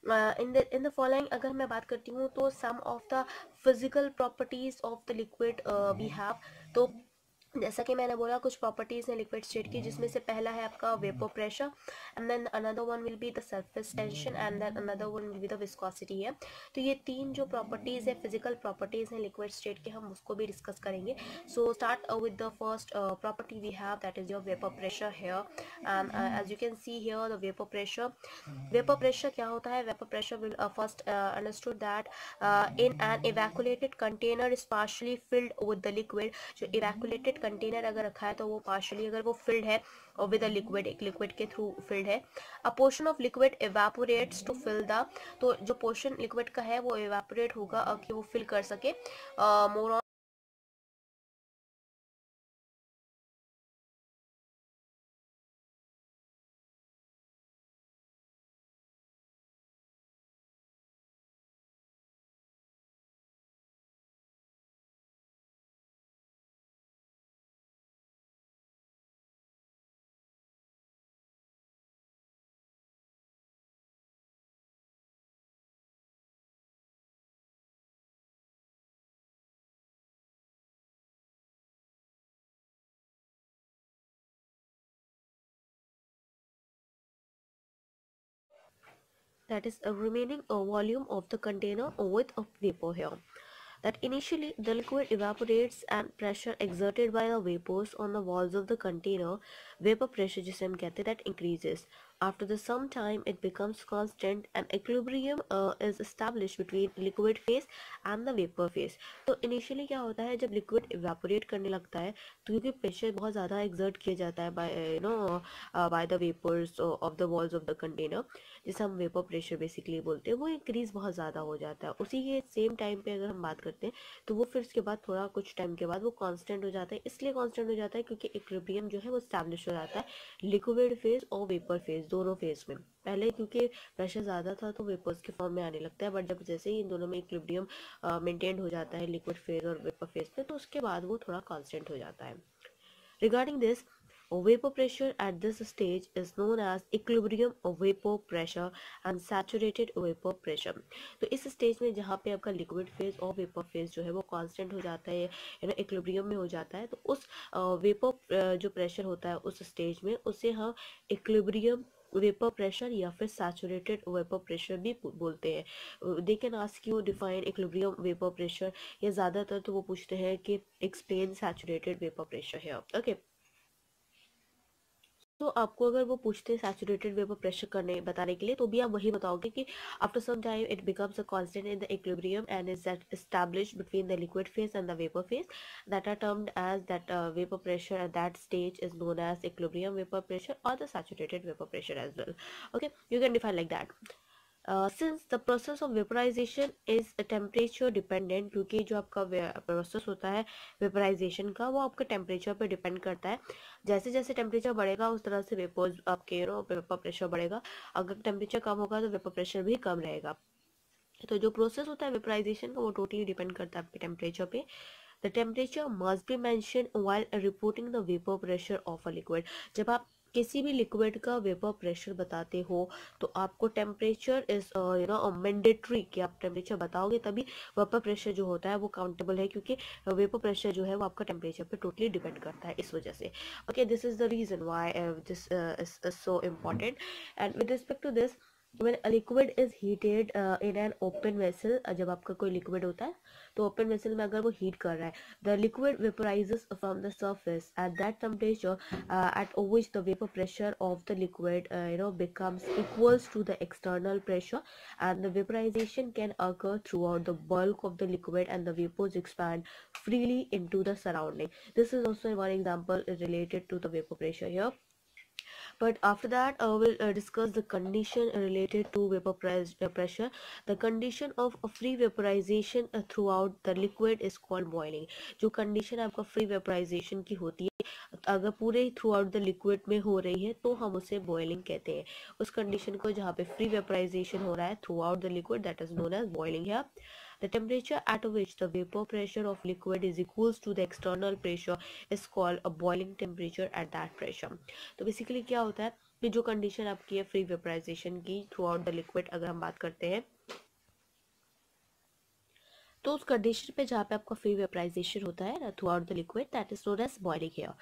A: in the following अगर मैं बात करती हूँ तो some of the physical properties of the liquid we have. तो जैसा कि मैंने बोला कुछ प्रॉपर्टीज़ हैं लिक्विड स्टेट की, जिसमें से पहला है आपका vapour pressure, and then another one will be the surface tension, and then another one will be the viscosity है. तो ये तीन जो प्रॉपर्टीज़ है, फिजिकल प्रॉपर्टीज़ हैं लिक्विड स्टेट के, हम उसको भी डिस्कस करेंगे. So start with the first property we have, that is your vapour pressure here. And as you can see here the vapour pressure. Vapour pressure क्या होता है? Vapour pressure will first understood that in an evacuated container is partially filled with the liquid. जो evacuated container अगर रखा है तो वो partially अगर वो फिल्ड है और विद अ लिक्विड, एक लिक्विड के थ्रू फिल्ड है. A portion of liquid evaporates to fill the, तो जो पोर्शन लिक्विड का है वो इवेपोरेट होगा कि वो फिल कर सके. मोर that is a remaining volume of the container with a vapor here. That initially the liquid evaporates and pressure exerted by the vapors on the walls of the container vapour pressure जिसे हम कहते हैं that increases after the some time it becomes constant and equilibrium is established between liquid phase and the vapour phase. तो initially क्या होता है, जब liquid evaporate करने लगता है तो क्योंकि प्रेशर बहुत ज़्यादा एक्सर्ट किया जाता है by the vapours of the walls of the container, जिसे हम वेपर प्रेशर बेसिकली बोलते हैं, वो इंक्रीज बहुत ज़्यादा हो जाता है। उसी के सेम टाइम पे अगर हम बात करते हैं तो वो फिर उसके बाद थोड़ा कुछ टाइम के बाद वो कांस्टेंट हो जाता है। इसलिए कांस्टेंट हो जाता है क्योंकि इक्विलिब्रियम जो है वो स्टैब्लिश हो जाता है लिक्विड फेज और वेपर फेज दोनों फेज में। पहले क्योंकि प्रेशर ज़्यादा था तो वेपर्स के फॉर्म में आने लगता है, बट जब जैसे ही इन दोनों में इक्विलिब्रियम मेंटेन हो जाता है लिक्विड फेज और वेपर फेज में, तो उसके बाद वो थोड़ा कांस्टेंट हो जाता है। Regarding this, vapor pressure at this stage is known as equilibrium of vapor pressure and saturated vapor pressure। तो इस स्टेज में जहाँ पे आपका लिक्विड फेज और वेपर फेज जो है वो कांस्टेंट हो जाता है, इक्विलिब्रियम में हो जाता है, तो उस वेपर जो प्रेशर होता है उस स्टेज में उसे हम इक्विलिब्रियम वेपर प्रेशर या फिर सैचुरेटेड वेपर प्रेशर भी बोलते हैं। They can ask you define equilibrium vapour pressure, या ज़्यादातर तो वो पूछते हैं कि एक्सप्लेन सैचुरेटेड वेपर प्रेशर है। ओके, तो आपको अगर वो पूछते हैं सैचुरेटेड वेपर प्रेशर करने बताने के लिए, तो भी आप वही बताओगे कि after some time it becomes a constant in the equilibrium and is established between the liquid phase and the vapor phase that are termed as that vapor pressure at that stage is known as equilibrium vapor pressure or the saturated vapor pressure as well। Okay, you can define like that। Since the process of vaporisation is temperature dependent, क्योंकि जो आपका process होता है vaporisation का वो आपके temperature पे depend करता है। जैसे जैसे टेम्परेचर बढ़ेगा उस तरह से वेपर्स आपके वेपर प्रेशर बढ़ेगा। अगर टेम्परेचर कम होगा तो वेपर प्रेशर भी कम रहेगा। तो जो प्रोसेस होता है वेपराइजेशन का वो टोटली डिपेंड करता है आपके टेम्परेचर पे। The temperature must be mention while reporting the vapour pressure of a liquid. जब आप किसी भी लिक्विड का वेपर प्रेशर बताते हो तो आपको टेम्परेचर इज मैंडेटरी कि आप टेम्परेचर बताओगे, तभी वेपर प्रेशर जो होता है वो काउंटेबल है, क्योंकि वेपर प्रेशर जो है वो आपका टेम्परेचर पे टोटली डिपेंड करता है इस वजह से। Okay, this is the reason why this is so important. And with respect to this, when a liquid is heated in an open vessel, जब आपका कोई लिक्विड होता है तो ओपन वेसल में अगर वो हीट कर रहा है, the liquid vaporises from the surface at that temperature at which the vapor pressure of the liquid becomes equals to the external pressure, and the vaporization can occur throughout the bulk of the liquid and the vapors expand freely into the surrounding। This is also one example related to the vapor pressure here। But after that we'll discuss the condition related to vapor pressure। The condition of a free vaporization throughout the liquid is called boiling। जो condition आपका free vaporization की होती है अगर पूरे through out the liquid में हो रही है तो हम उसे बॉइलिंग कहते हैं। उस कंडीशन को जहाँ पे फ्री वेपराइजेशन हो रहा है throughout the liquid, that is known as boiling है। The temperature at which the vapor pressure of liquid is equals to the external pressure is called a boiling temperature at that pressure। तो basically क्या होता है कि जो condition आपकी है free vaporisation की थ्रू आउट द लिक्विड अगर हम बात करते हैं, तो उस कंडीशन पे जहाँ पे आपका फ्री वेपराइजेशन होता है throughout the liquid, that is known as boiling here.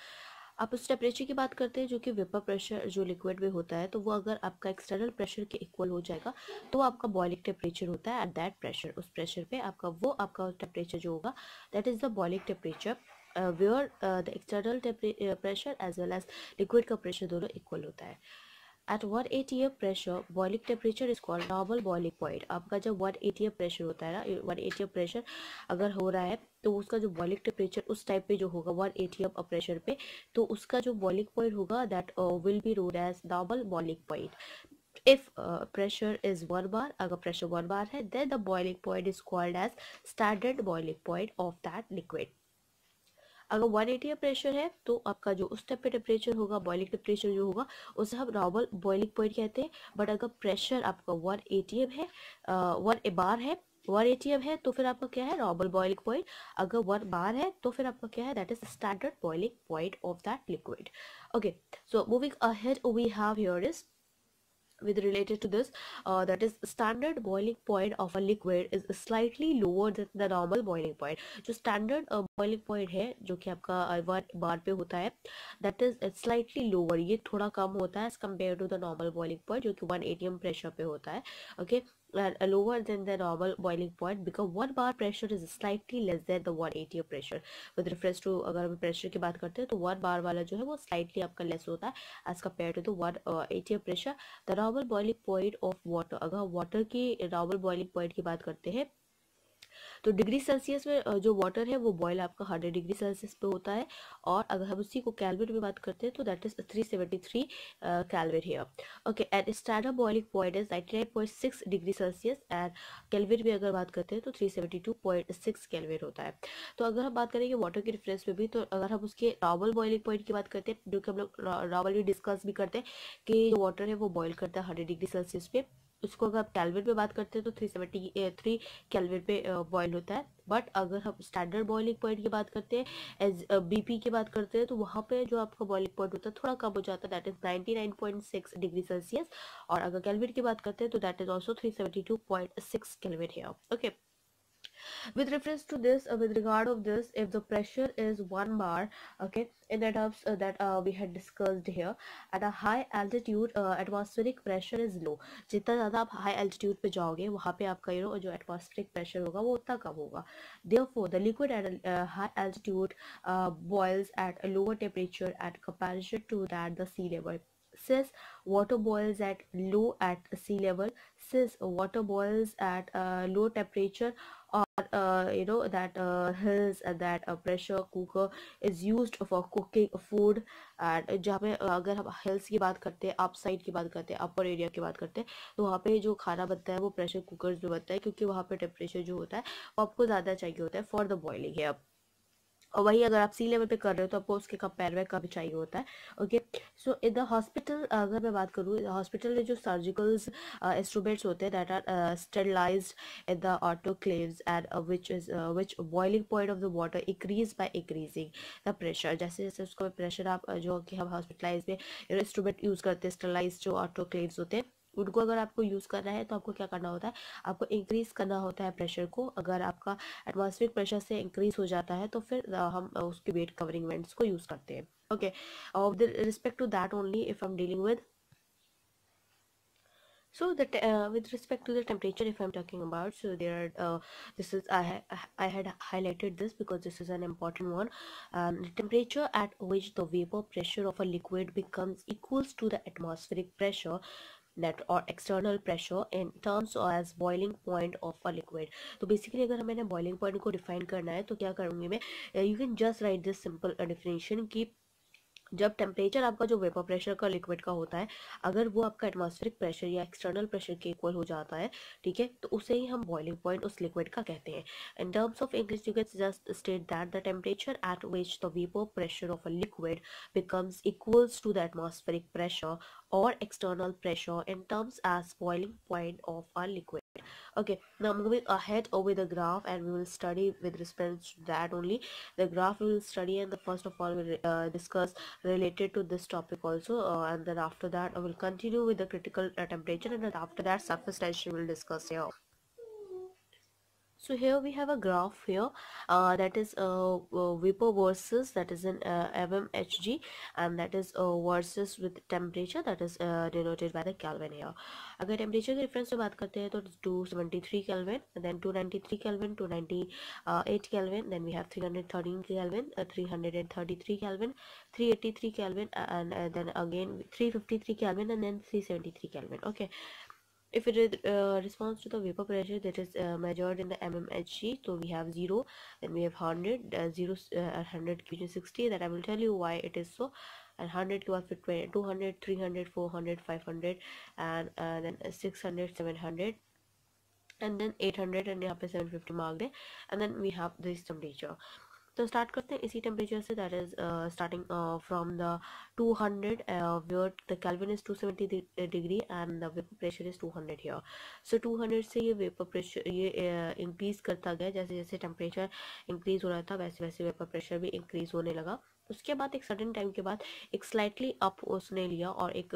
A: आप उस टेम्परेचर की बात करते हैं जो कि वेपर प्रेशर जो लिक्विड में होता है, तो वो अगर आपका एक्सटर्नल प्रेशर के इक्वल हो जाएगा तो आपका बॉइलिंग टेम्परेचर होता है एट दैट प्रेशर। उस प्रेशर पे आपका टेम्परेचर जो होगा that is the boiling temperature, where the external pressure as well as liquid का प्रेशर दोनों इक्वल होता है। At 1 atm pressure, boiling temperature is called normal boiling point। आपका जब 1 atm प्रेशर होता है ना, 1 atm प्रेशर अगर हो रहा है तो उसका जो बॉइलिंग टेम्परेचर उस टाइप पे जो होगा 1 atm प्रेशर पे, तो उसका जो बॉइलिंग पॉइंट होगा that will be known as normal boiling point. If pressure is 1 bar, अगर प्रेशर 1 bar है then the boiling point is called as standard boiling point of that liquid. अगर 1 atm pressure है तो आपका जो उस type पे टेम्परेचर होगा बॉइलिंग टेम्परेचर जो होगा उसे हम नॉर्मल बॉइलिंग पॉइंट कहते हैं। बट अगर प्रेशर आपका 1 atm है, 1 बार है, 1 atm है, तो फिर आपका क्या है नॉर्मल बॉइलिंग पॉइंट। अगर 1 बार है तो फिर आपका क्या है that is standard boiling point of that liquid. Okay, so moving ahead we have here is with related to this, that is standard boiling point of a liquid is slightly lower than the normal boiling point। जो standard boiling point है जो कि आपका 1 बार पे होता है, that is slightly lower, ये थोड़ा कम होता है as compare to the normal boiling point जो कि 1 atm प्रेशर पे होता है. Okay, and lower than the normal boiling point because 1 bar pressure is slightly less than the 1 atm pressure. with reference to अगर हम प्रेशर की बात करते हैं तो 1 बार वाला जो है वो स्लाइटली आपका लेस होता है as compare to the 1 atm pressure. The normal boiling point of water, अगर वाटर की नॉर्मल बॉइलिंग पॉइंट की बात करते हैं तो डिग्री सेल्सियस में जो वाटर है वो बॉयल आपका 100 डिग्री सेल्सियस पे होता है. और अगर हम उसी को कैलविन में बात करते हैं तो that is 373 kelvin here. Okay, and standard boiling point is 99.6 degree celsius and kelvin में अगर बात करते हैं तो 372.6 केल्विन होता है. तो अगर हम बात करेंगे वाटर के डिफरेंस में भी, तो अगर हम उसके नॉर्मल बॉइलिंग पॉइंट की बात करते हैं जो कि हम लोग नॉर्मली डिस्कस भी करते हैं कि जो वाटर है वो बॉयल करता है 100 डिग्री सेल्सियस पे, उसको अगर आप कैलविन पे बात करते हैं तो 373 केल्विन पे बॉयल होता है. बट अगर हम स्टैंडर्ड बॉइलिंग पॉइंट की बात करते हैं एज बीपी की बात करते हैं तो वहाँ पे जो आपका बॉइलिंग पॉइंट होता है थोड़ा कम हो जाता है, दैट इज 99.6 डिग्री सेल्सियस. और अगर केल्विन की बात करते हैं तो that is also 372.6 kelvin here. Okay, with reference to this, with regard of this, if the pressure is 1 bar, okay, in the terms that we had discussed here, at a high altitude atmospheric pressure is low. जितना ज़्यादा आप high altitude पे जाओगे वहाँ पे आपका जो atmospheric pressure होगा वो उतना कम होगा. Therefore the liquid at a high altitude boils at a lower temperature at comparison to that the sea level. Since water boils at low at sea level, since water boils at low temperature, or that hills and that pressure cooker is used for cooking food. and जहाँ पे अगर हम hills की बात करते हैं, up side की बात करते हैं, अपर एरिया की बात करते हैं, तो वहाँ पे जो खाना बनता है वो प्रेशर कुकर्स में बनता है क्योंकि वहाँ पे टेम्परेचर जो होता है वो आपको ज़्यादा चाहिए होता है फॉर द बॉइलिंग है. और वही अगर आप सी लेवल पे कर रहे हो तो आपको उसके कंपेयर में कम चाहिए होता है. Okay, so in the hospital अगर मैं बात करूँ, हॉस्पिटल में जो सर्जिकल्स इंस्ट्रूमेंट्स होते हैं that are sterilised in the autoclaves and which boiling point of the water increase by increasing the pressure. जैसे जैसे उसका प्रेशर आप जो कि हम हॉस्पिटलाइज में इंस्ट्रूमेंट यूज़ करते हैं, स्टेरिलाइज जो ऑटोक्लेव्स होते हैं, उनको अगर आपको यूज़ करना है तो आपको क्या करना होता है, आपको इंक्रीज करना होता है प्रेशर को. अगर आपका एटमॉस्फेरिक प्रेशर से इंक्रीज हो जाता है तो फिर हम उसके वेट कवरिंग वेंट्स को यूज़ करते हैं. Okay, with respect to that only if I am dealing with. So with respect to the temperature, if I'm talking about, so there are this is I had highlighted this because this is an important one. The temperature at which the vapor pressure of a liquid becomes equals to the atmospheric pressure, that or external pressure in terms as boiling point of a liquid. तो basically अगर हमें boiling point को define करना है तो क्या करूँगी मैं, you can just write this simple definition कि जब टेम्परेचर आपका जो वेपर प्रेशर का लिक्विड का होता है अगर वो आपका एटमॉस्फेरिक प्रेशर या एक्सटर्नल प्रेशर के इक्वल हो जाता है, ठीक है, तो उसे ही हम बॉइलिंग पॉइंट उस लिक्विड का कहते हैं. इन terms of English you can just state that the temperature at which the vapour pressure of a liquid becomes equals to the atmospheric pressure or external pressure in terms as boiling point of a liquid. Okay, now moving ahead with the graph, and we will study with respect to that only. The graph we will study, and the first of all we'll discuss related to this topic also, and then after that I will continue with the critical temperature, and then after that surface tension we'll discuss here. So here we have a graph here that is vapor versus, that is in mmHg, and that is versus with temperature, that is denoted by the Kelvin here. अगर temperature के difference से बात करते हैं तो 273 Kelvin, then 293 Kelvin, 298 Kelvin, then we have 313 Kelvin, 333 Kelvin, 383 Kelvin, and then again 353 Kelvin, and then 373 Kelvin. Okay. If it responds to the vapor pressure that is measured in the mmHg, so we have 0, then we have 100, 0 100 gives you 60. That I will tell you why it is so. And 100 gives you 200, 300, 400, 500, and then 600, 700, and then 800, and यहाँ पे 750 marked है, and then we have this temperature. तो start करते हैं इसी temperature से, that is starting from the 200 where the kelvin is 270 degree and the vapour pressure is 200 here. So 200 से ये वेपर प्रेशर ये इंक्रीज करता गया, जैसे जैसे टेम्परेचर इंक्रीज हो रहा था वैसे वैसे वेपर प्रेशर भी इंक्रीज होने लगा. उसके बाद एक सडन टाइम के बाद एक स्लाइटली अप उसने लिया और एक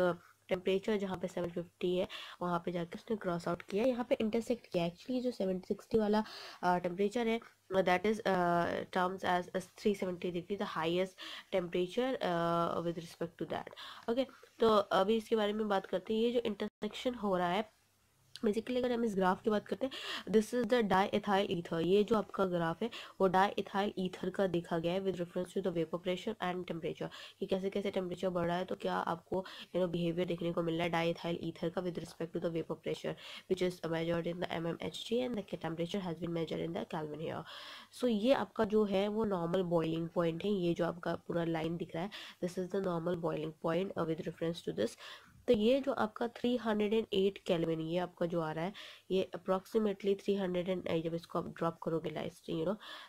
A: टेम्परेचर जहाँ पे 750 है वहाँ पे जाकर उसने क्रॉस आउट किया, यहाँ पे इंटरसेक्ट किया. एक्चुअली जो 760 वाला टेम्परेचर है that is terms as 370 degree, the highest temperature with respect to that. Okay, तो अभी इसके बारे में बात करते हैं। ये जो इंटरसेक्शन हो रहा है, बेसिकली अगर हम इस ग्राफ की बात करते हैं, this is the diethyl ether. ये जो आपका ग्राफ है वो डाई एथाइल ईथर का देखा गया है with reference to the vapour pressure and temperature, कि कैसे कैसे टेम्परेचर बढ़ रहा है, तो क्या आपको बिहेवियर देखने को मिल रहा है डाई एथाइल ईथर का with respect to the vapour pressure which is measured in the mmHg and the temperature has been measured in the kelvin here. So ये आपका जो है वो नॉर्मल बॉइलिंग पॉइंट है। ये जो आपका पूरा लाइन दिख रहा है, this is the normal boiling point with reference to this. तो ये जो आपका 308 केल्विन ये आपका जो आ रहा है, ये अप्रॉक्सीमेटली 300 जब इसको आप ड्रॉप करोगे लाइट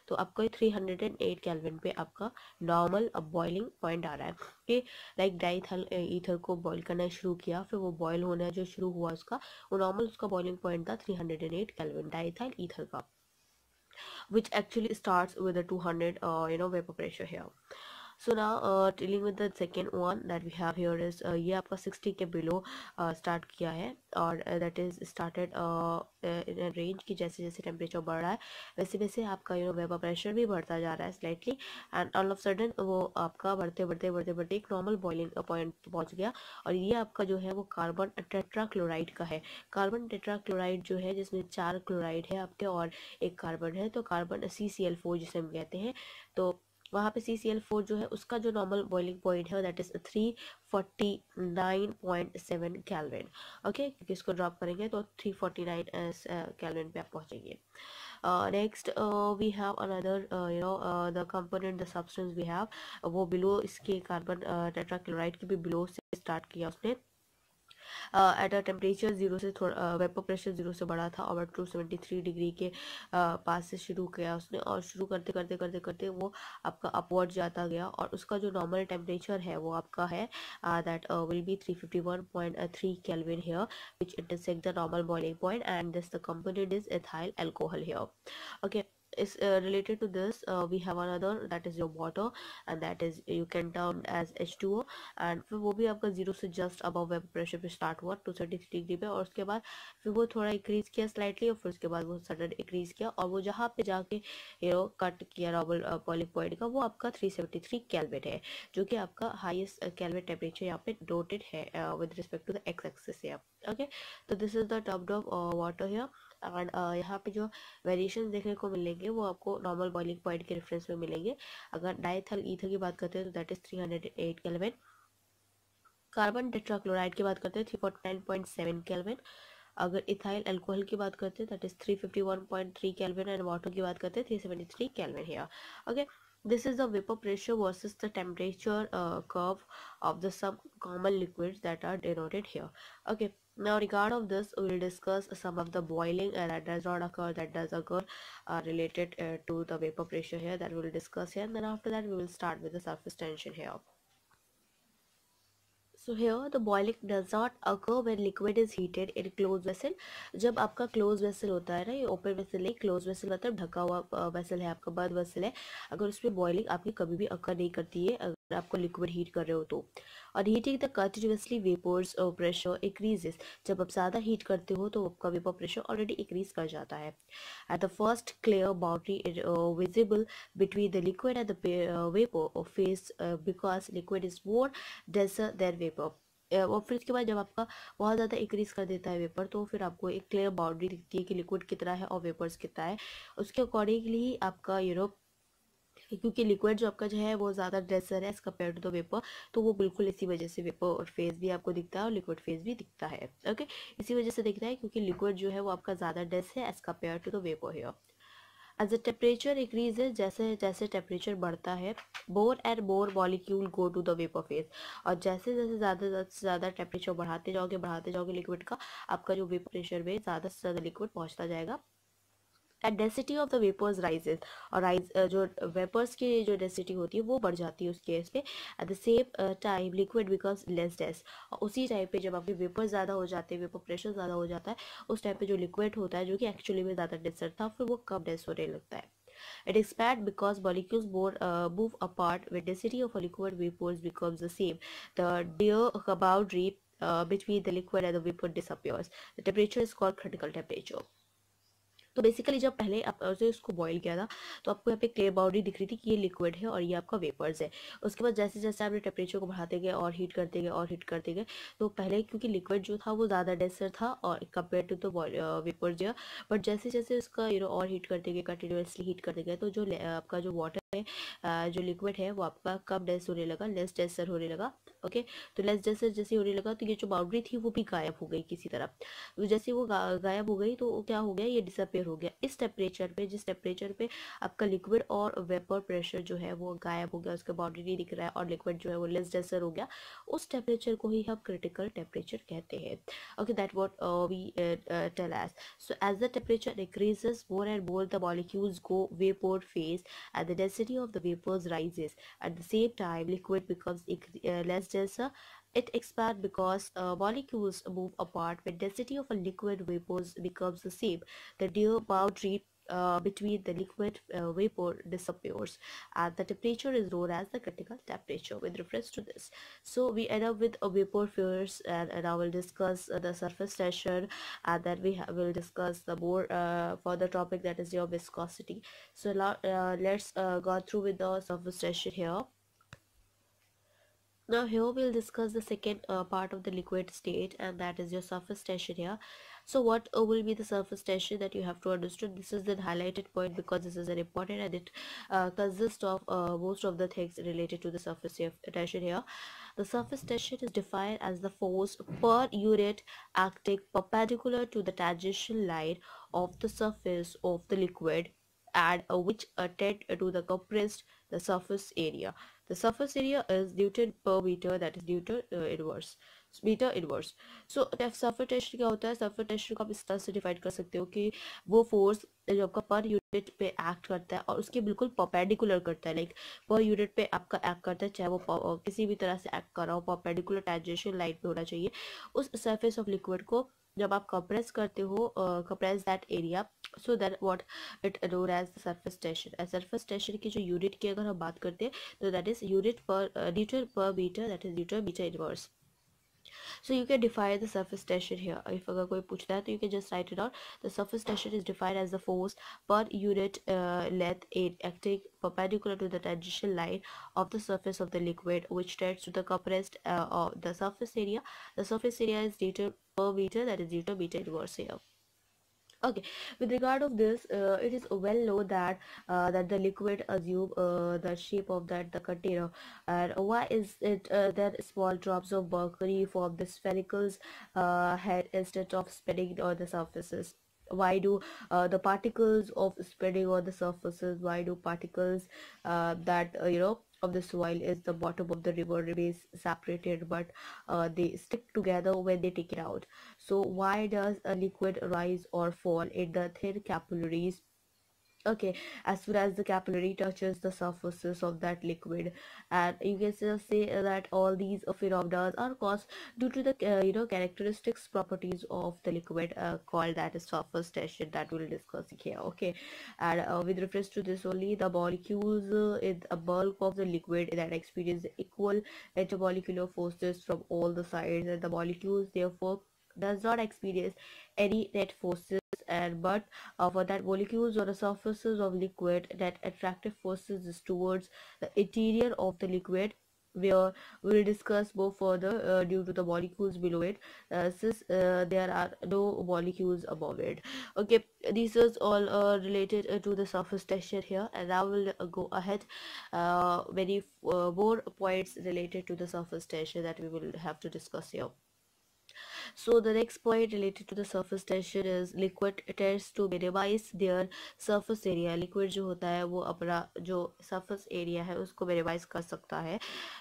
A: तो आपको ये 308 केल्विन पे आपका नॉर्मल बॉइलिंग पॉइंट आ रहा है। कि लाइक डाइथल ईथर को बॉईल करना शुरू किया, फिर वो बॉयल होना जो शुरू हुआ उसका, वो नॉर्मल उसका बॉइलिंग पॉइंट था 308 केल्विन डाइथाइल ईथर का, which actually starts with a 200 vapor pressure here. So now dealing with the second one that we have here is ये आपका 60 के below start किया है, और that is started in a range कि जैसे जैसे temperature बढ़ रहा है वैसे वैसे आपका vapor pressure भी बढ़ता जा रहा है slightly, and all of sudden वो आपका बढ़ते बढ़ते बढ़ते बढ़ते एक normal boiling point पहुंच गया। और ये आपका जो है वो कार्बन टेट्राक्लोराइड का है। कार्बन टेट्राक्लोराइड जो है जिसमें 4 क्लोराइड है आपके और एक कार्बन है, तो कार्बन CCl4 जिसे हम कहते हैं, तो वहाँ पे CCl4 जो है उसका जो नॉर्मल बॉइलिंग पॉइंट है दैट इज 349.7 केल्विन। ओके, क्योंकि इसको ड्रॉप करेंगे तो 349 केल्विन पे आप पहुँचेंगे। Next we have another the component the substance we have, वो बिलो इसके कार्बन टेट्राक्लोराइड के भी बिलो से स्टार्ट किया उसने एट अ टेम्परेचर जीरो से थोड़ा वेपर प्रेशर जीरो से बढ़ा था और 273 डिग्री के पास से शुरू किया उसने, और शुरू करते करते करते करते वो आपका अपवर्ड जाता गया, और उसका जो नॉर्मल टेम्परेचर है वो आपका है that will B 351.3 kelvin here which intersect the normal boiling point, and this the component is ethyl alcohol here. Okay, is related to this we have another that is your water, and that is you can term as H2O, and फिर वो भी आपका zero से just above vapour pressure पे start हुआ 233 degree पे, और उसके बाद फिर वो थोड़ा इंक्रीज किया स्लाइटली, और फिर उसके बाद वो सडन इंक्रीज किया, और वो जहाँ पे जाके कट किया नॉर्मल बॉइलिंग पॉइंट का, वो आपका 373 केल्विन है, जो कि आपका हाईएस्ट केल्विन टेम्परेचर यहाँ पे नोटेड है with respect to the X axis है। ओके, तो this is the term of water here, and यहाँ पे जो वेरिएशन देखने को मिलेंगे वो आपको नॉर्मल बॉइलिंग पॉइंट के रेफरेंस में मिलेंगे। अगर डाइथल ईथर की बात करते हैं तो that is 308 kelvin, carbon tetrachloride की बात करते हैं 349.7 केल्विन, अगर इथाइल अल्कोहल की बात करते हैं that is 351.3 kelvin, and water की बात करते हैं 373 kelvin here. Okay, this is the vapor pressure versus the temperature curve of the some common liquids that are denoted here. Okay, now regard of this we will discuss some of the boiling that does not occur, that does occur related to the vapor pressure here, that we will discuss here, and then after that we will start with the surface tension here. So here the boiling does not occur when liquid is heated in closed vessel. जब आपका closed vessel होता है ना, ये open vessel है, closed vessel मतलब ढका हुआ vessel है आपका, बंद vessel है, अगर उसमें boiling आपकी कभी भी occur नहीं करती है अगर आपको liquid heat कर रहे हो तो। और heating the continuously vapors pressure increases, जब आप ज़्यादा heat करते हो तो आपका vapor pressure already increase कर जाता है। At the first clear boundary is visible between the liquid and the vapor phase because liquid is more denser than vapor। और फिर इसके बाद जब आपका बहुत ज़्यादा इंक्रीज कर देता है वेपर, तो फिर आपको एक क्लियर बाउंड्री दिखती है कि लिक्विड कितना है और वेपर्स कितना है, उसके अकॉर्डिंगली ही आपका क्योंकि लिक्विड जो आपका जो है वो ज़्यादा डेंसर है as compare to the vapour, तो वो बिल्कुल इसी वजह से वेपर और फेज भी आपको दिखता है और लिक्विड फेज भी दिखता है। ओके, इसी वजह से दिखता है क्योंकि लिक्विड जो है वो आपका ज़्यादा डेंस है as compare to the vapour here. As the temperature increases, जैसे जैसे टेम्परेचर बढ़ता है, more and more molecule go to the vapour phase, और जैसे जैसे ज़्यादा से ज़्यादा टेम्परेचर बढ़ाते जाओगे लिक्विड का, आपका जो वेपर प्रेशर में ज़्यादा से ज़्यादा लिक्विड पहुँचता जाएगा, and density of the vapours rises, और जो वेपर्स की जो डेंसिटी होती है वो बढ़ जाती है उस केस पे। At the same time liquid becomes less dense, और उसी टाइम पे जब आपके वेपर ज़्यादा हो जाते हैं, वेपर प्रेशर ज़्यादा हो जाता है, उस टाइम पे जो लिक्विड होता है जो कि एक्चुअली में ज़्यादा डेंसर था, फिर वो कम डेंस होने लगता है। It expands because molecules move apart when density of a liquid vapors becomes the same. The near boundary between the liquid and the vapor disappears. The temperature is called critical temperature. तो basically जब पहले आप इसको boil किया था तो आपको यहाँ पे क्लियर बाउंड्री दिख रही थी कि ये लिक्विड है और ये आपका वेपर्स है। उसके बाद जैसे जैसे आपने टेम्परेचर को बढ़ाते गए और हीट करते गए और हीट करते गए, तो पहले क्योंकि लिक्विड जो था वो ज़्यादा डेंसर था और कंपेयर टू द वेपर जो, बट जैसे जैसे उसका और हीट करते गए, कंटिन्यूसली हीट करते गए, तो जो आपका जो वाटर है, जो लिक्विड है वो आपका कम डेंस होने लगा, लेस डेंसर होने लगा। ओके, तो लेस डेंसर जैसे होने लगा तो ये जो बाउंड्री थी वो भी गायब हो गई किसी तरह। तो जैसे वो गायब हो गई तो क्या हो गया, ये डिसअपेयर हो गया। इस टेम्परेचर पे, जिस टेम्परेचर पे आपका लिक्विड और वेपर प्रेशर जो है वो गायब हो गया, उसका बाउंड्री नहीं दिख रहा है और लिक्विड जो है वो लेस डेंसर हो गया, उस टेम्परेचर को ही हम क्रिटिकल टेम्परेचर कहते हैं। Okay, that what we tell as. So as the temperature increases more and more, the molecules go vapor phase and the density of the vapors rises. At the same time, liquid becomes less denser. It expands because molecules move apart. When density of a liquid vapors becomes the same, the near boundary between the liquid vapor disappears, and the temperature is known as the critical temperature with reference to this. So we end up with a vapor phase, and I will discuss the surface tension, and then we will discuss the more further topic, that is your viscosity. So now let's go through with the surface tension here. Now here we'll discuss the second part of the liquid state, and that is your surface tension here. So what will be the surface tension that you have to understand? This is the highlighted point because this is an important, and it consists of most of the things related to the surface tension here. The surface tension is defined as the force per unit acting perpendicular to the tangential line of the surface of the liquid, and which tend to the compressed the surface area. The surface area is Newton per meter, that is Newton inverse, metre inverse. So surface tension क्या होता है? Surface tension को आप इस तरह से define कर सकते हो कि वो फोर्स जो आपका पर यूनिट पे एक्ट करता है और उसके बिल्कुल परपेंडिकुलर करता है, लाइक पर यूनिट पे आपका एक्ट करता है, चाहे वो किसी भी तरह से एक्ट कर रहा हो, परपेंडिकुलर टेंजेंशियल लाइन पे होना चाहिए। उस सरफेस ऑफ लिक्विड को जब आप कंप्रेस करते हो, compress that area, so that what it known as surface tension. Surface tension की जो यूनिट की अगर हम बात करते हैं तो दैट इज यूनिट पर newton per metre, that is newton metre inverse. So you can define the surface tension here. If अगर कोई पूछता है तो you can just write it out. The surface tension is defined as the force per unit length acting perpendicular to the tangential line of the surface of the liquid, which tends to the compressed of the surface area. The surface area is Newton per meter, that is Newton meter inverse here. Okay, with regard of this, it is well known that that the liquid assume the shape of that the container. And why is it that small drops of mercury form the sphericals head instead of spinning on the surfaces? Why do the particles of spreading on the surfaces, why do particles that of the soil is the bottom of the river remains separated, but they stick together when they take it out? So why does a liquid rise or fall in the thin capillaries? Okay, as soon as the capillary touches the surfaces of that liquid, and you can just say that all these phenomena are caused due to the characteristics properties of the liquid called that is surface tension, that we'll discuss here. Okay, and with reference to this only, the molecules in a bulk of the liquid that experience equal intermolecular forces from all the sides, and the molecules therefore does not experience any net forces, and but for that molecules or the surfaces of liquid, that attractive forces is towards the interior of the liquid, where we will discuss more further due to the molecules below it, since there are no molecules above it. Okay, this is all related to the surface tension here, and I will go ahead many more points related to the surface tension that we will have to discuss here. So the next point related to the surface tension is liquid tends to minimize their surface area. Liquid जो होता है वो अपना जो surface area है उसको minimize कर सकता है.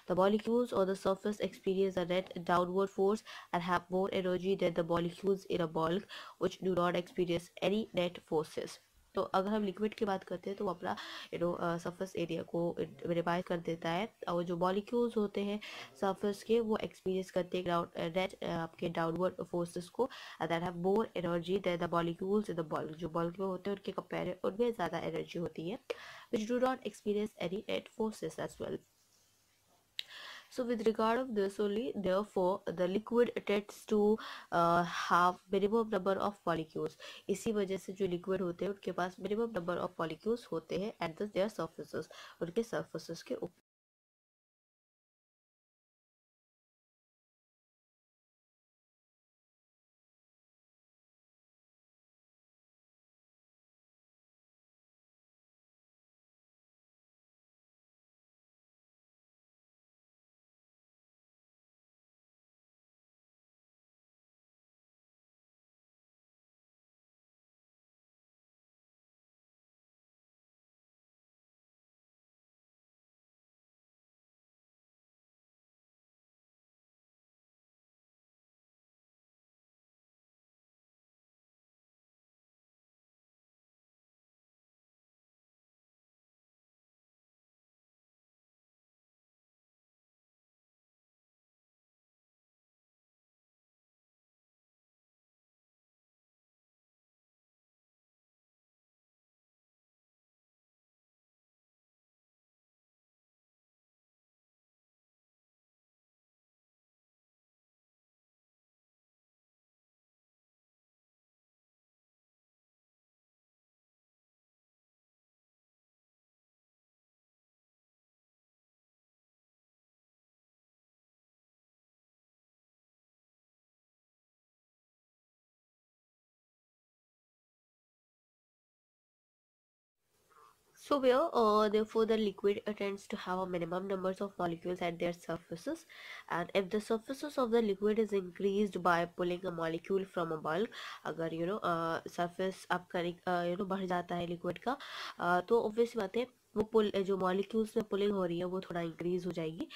A: The molecules on the surface experience a net downward force and have more energy than the molecules in a bulk, which do not experience any net forces. तो अगर हम लिक्विड की बात करते हैं तो वो अपना सरफेस एरिया को मिनिमाइज कर देता है, और जो मॉलिक्यूल्स होते हैं सरफेस के वो एक्सपीरियंस करते हैं नेट आपके डाउनवर्ड फोर्सेस को, that have more energy than the molecules in the bulk. जो बल्क में होते हैं उनके कंपेयर उनमें ज़्यादा एनर्जी होती है, which do not experience any net forces as well. So with regard of this only, therefore the liquid tends to have minimum number of molecules. इसी वजह से जो liquid होते हैं उनके पास minimum number of molecules होते हैं at their surfaces, उनके surfaces के ऊपर. So where therefore the liquid tends to have a minimum numbers of molecules at their surfaces, and if the surfaces of the liquid is increased by pulling a molecule from a bulk, अगर surface आपका बढ़ जाता है liquid का, तो obvious बात है वो पुल जो molecules में pulling हो रही है वो थोड़ा increase हो जाएगी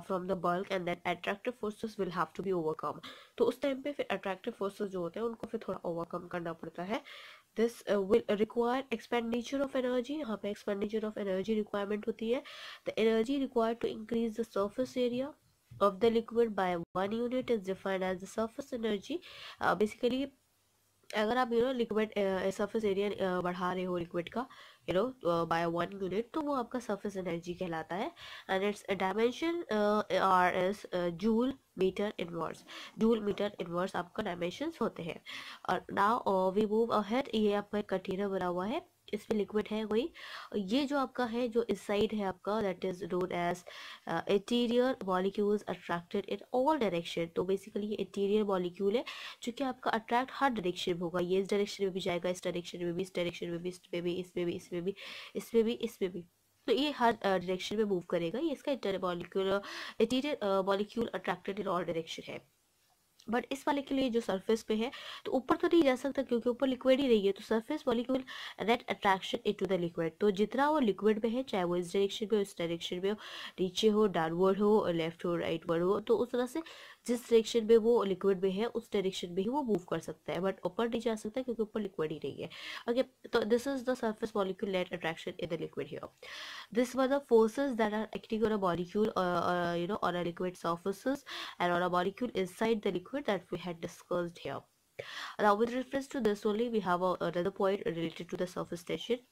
A: from the bulk, and then attractive forces will have to be overcome. तो उस टाइम पे फिर attractive forces जो होते हैं उनको फिर थोड़ा overcome करना पड़ता है. This will require expenditure of energy. यहाँ पे expenditure of energy requirement होती है. The energy required to increase the surface area of the liquid by 1 unit is defined as the surface energy. Basically अगर आप liquid surface area बढ़ा रहे हो liquid का बाय 1 यूनिट, तो वो आपका सरफेस एनर्जी कहलाता है. And its dimension are as joule metre inverse आपका डायमेंशंस होते हैं. और नाउ वी मूव अहेड. ये आपका एक कंटेनर बना हुआ है, इसमें लिक्विड है वही. ये जो आपका है जो इस साइड है आपका, that is known as interior molecules attracted in all direction. तो बेसिकली ये इंटीरियर मॉलिक्यूल है जो कि आपका अट्रैक्ट हर डायरेक्शन में होगा. ये इस डायरेक्शन में भी जाएगा, इस डायरेक्शन में भी, इस डायरेक्शन में भी, इसमें भी, इसमें भी, इसमें भी, इसमें भी, इसमें भी. तो ये हर डायरेक्शन में मूव करेगा. ये इसका interior molecule attracted in all direction है. बट इस वाले के लिए जो सरफेस पे है तो ऊपर तो नहीं जा सकता क्योंकि ऊपर लिक्विड ही नहीं है. तो surface molecule net attraction into the liquid. तो जितना वो लिक्विड में है, चाहे वो इस डायरेक्शन में हो, इस डायरेक्शन में हो, नीचे हो, डाउनवर्ड हो, लेफ्ट हो, राइट वर्ड हो, तो उस तरह से जिस डायरेक्शन में वो लिक्विड में है उस डायरेक्शन में ही वो मूव कर सकता है. बट ऊपर नहीं जा सकता क्योंकि ऊपर लिक्विड ही नहीं है. ओके, तो this is the surface molecule net attraction in the liquid here. These were the forces that are acting on a molecule on a liquid surfaces and on a molecule inside the liquid that we had discussed here. Now with reference to this only, we have another point related to the surface tension.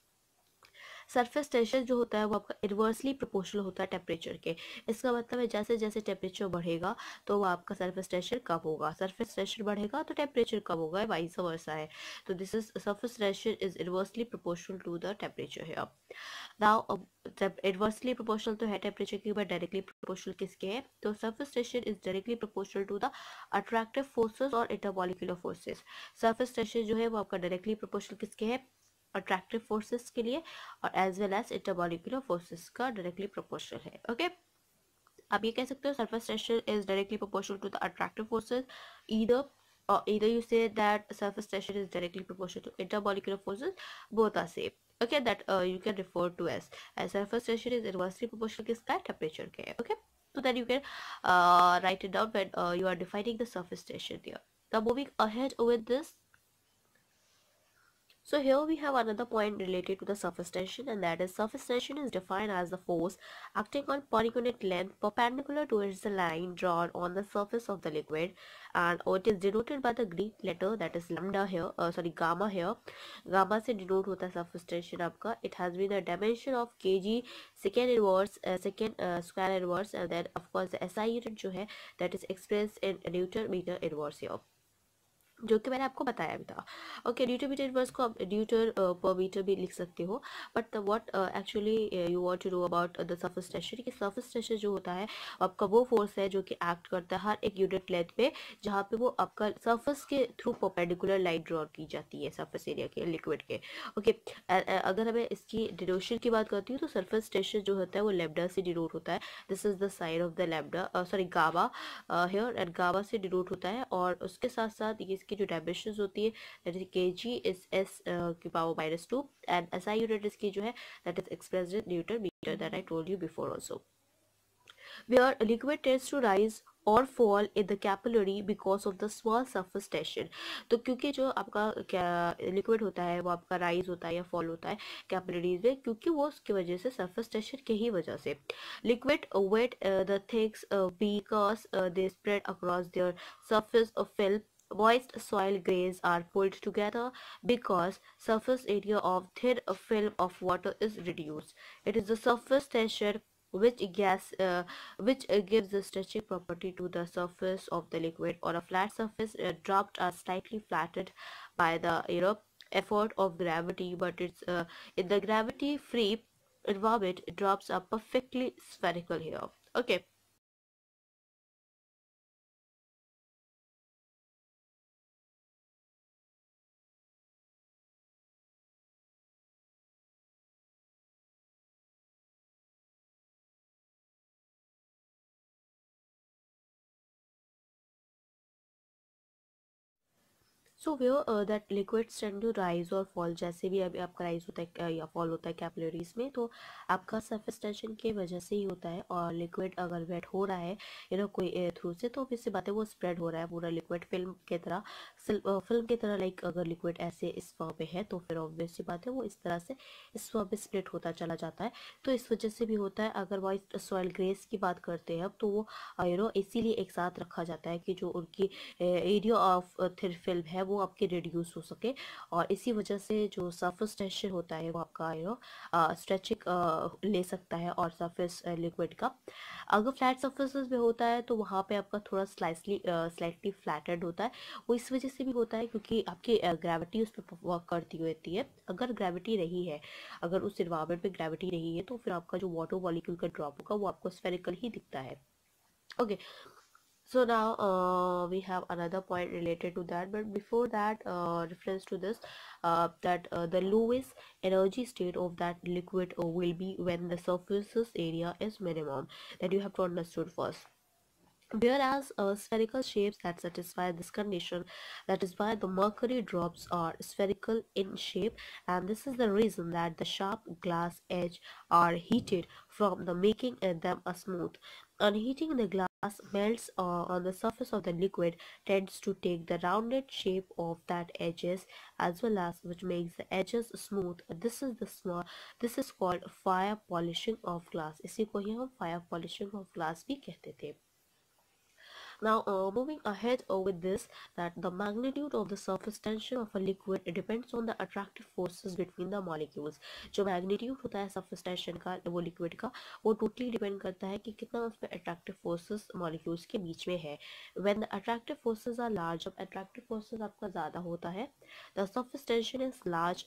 A: Surface tension जो होता है वो आपका inversely proportional होता है temperature के. इसका मतलब है जैसे जैसे टेम्परेचर बढ़ेगा तो वो आपका सरफेस टेंशन कम होगा, सरफेस टेंशन बढ़ेगा तो टेम्परेचर कम होगा, वाइस वर्सा है. तो this is surface tension is inversely proportional to the temperature here. Now inversely proportional तो है टेम्परेचर की, बट डायरेक्टली प्रोपोर्शनल किसके है? तो surface tension is directly proportional to the attractive forces और इंटरमॉलिक्यूलर फोर्सेस. सरफेस टेंशन जो है वो आपका डायरेक्टली प्रोपोर्शनल किसके है? अट्रैक्टिव फोर्सेस के लिए, और as well as intermolecular forces का डायरेक्टली प्रोपोर्शनल है. ओके, आप ये कह सकते हो surface tension is directly proportional to the attractive forces. Either you say that surface tension is directly proportional to intermolecular forces, both are same. Okay, that you can refer to as surface tension is inversely proportional किसका है? temperature के है. Okay, so then you can write it down when you are defining the surface tension here. Now moving ahead with this, So here we have another point related to the surface tension, and that is surface tension is defined as the force acting on per unit length perpendicular towards the line drawn on the surface of the liquid, and it is denoted by the Greek letter that is lambda here, gamma here. Gamma से denote होता है surface tension आपका. It has been a dimension of kg second inverse second square inverse, and then of course the SI unit जो है that is expressed in Newton meter inverse here, जो कि मैंने आपको बताया भी था. ओके, न्यूटन मीटर इनवर्स को आप न्यूटन पर मीटर भी लिख सकते हो. But what actually you want to know about the surface tension, कि सरफेस टेंशन जो होता है आपका वो फोर्स है जो कि एक्ट करता है हर एक यूनिट लेंथ पे, जहाँ पे वो आपका सरफेस के थ्रू परपेंडिकुलर लाइन ड्रॉ की जाती है सरफेस एरिया के लिक्विड के. ओके, अगर हमें इसकी डिनोशन की बात करती हूँ तो सरफेस टेंशन जो होता है वो लैम्डा से डिनोट होता है. This is the sign of the lambda, gamma here, and gamma से डिनोट होता है. और उसके साथ साथ ये इसकी जो डायमेंशंस होती है that is kg is s की पावर -2, एंड SI यूनिट इसकी जो है that is expressed in newton metre, that I told you before also. Where liquid tends to rise और fall in the capillary because of the small surface tension. तो क्योंकि जो आपका क्या liquid होता है वो आपका राइज होता है या फॉल होता है कैपिलरीज में, क्योंकि वो उसकी वजह से सरफेस टेंशन के ही वजह से. Liquid wet the things because they spread across their surface of film. Moist soil grains are pulled together because surface area of thin film of water is reduced. It is the surface tension which gives the stretching property to the surface of the liquid. On a flat surface, dropped are slightly flattened by the effort of gravity, but it's in the gravity free environment, drops are perfectly spherical here. Okay. So where that liquids tend to rise और fall, जैसे भी अभी आपका rise होता है या fall होता है कैपिलरीज में, तो आपका सरफेस टेंशन की वजह से ही होता है. और लिक्विड अगर वेट हो रहा है कोई थ्रू से, तो इससे बात है वो स्प्रेड हो रहा है पूरा लिक्विड फिल्म की तरह, फिल्म की तरह. लाइक अगर लिक्विड ऐसे इस फॉर्म में है तो फिर ऑब्वियस सी बात है वो इस तरह से इस फॉर्म में स्प्लिट होता चला जाता है. तो इस वजह से भी होता है. अगर वाइट सॉइल ग्रेस की बात करते हैं अब, तो वो इसीलिए एक साथ रखा जाता है कि जो उनकी एरिया ऑफ थिन फिल्म है वो आपके रिड्यूस हो सके, और इसी वजह से जो सरफेस टेंशन होता है वो आपका स्ट्रेचिंग ले सकता है. और सरफेस लिक्विड का अगर फ्लैट सरफेसेस में होता है तो वहाँ पे आपका थोड़ा स्लाइटली फ्लैटेड होता है. वो इस वजह से भी होता है क्योंकि आपकी ग्रेविटी उस पर वर्क करती होती है. अगर ग्रेविटी नहीं है, अगर उस इन्वायरमेंट में ग्रेविटी नहीं है, तो फिर आपका जो वाटर मॉलिक्यूल का ड्रॉप होगा वो आपको स्फेरिकल ही दिखता है. Okay, so now we have another point related to that, but before that, reference to this, that the lowest energy state of that liquid will be when the surface area is minimum, that you have to understood first. Whereas spherical shapes that satisfy this condition, that is why the mercury drops are spherical in shape, and this is the reason that the sharp glass edge are heated from the making them a smooth. Unheating the glass melts on the surface of the liquid tends to take the rounded shape of that edges, as well as which makes the edges smooth. This is called fire polishing of glass. इसी को ही हम fire polishing of glass भी कहते थे. Now, moving ahead with this, that the magnitude of the surface tension of a liquid depends on the attractive forces between the molecules. जो magnitude होता है surface tension का वो liquid का, वो totally depend करता है कि कितना उसमें attractive forces molecules के बीच में है. When the attractive forces are large, जब attractive forces आपका ज़्यादा होता है, the surface tension is large.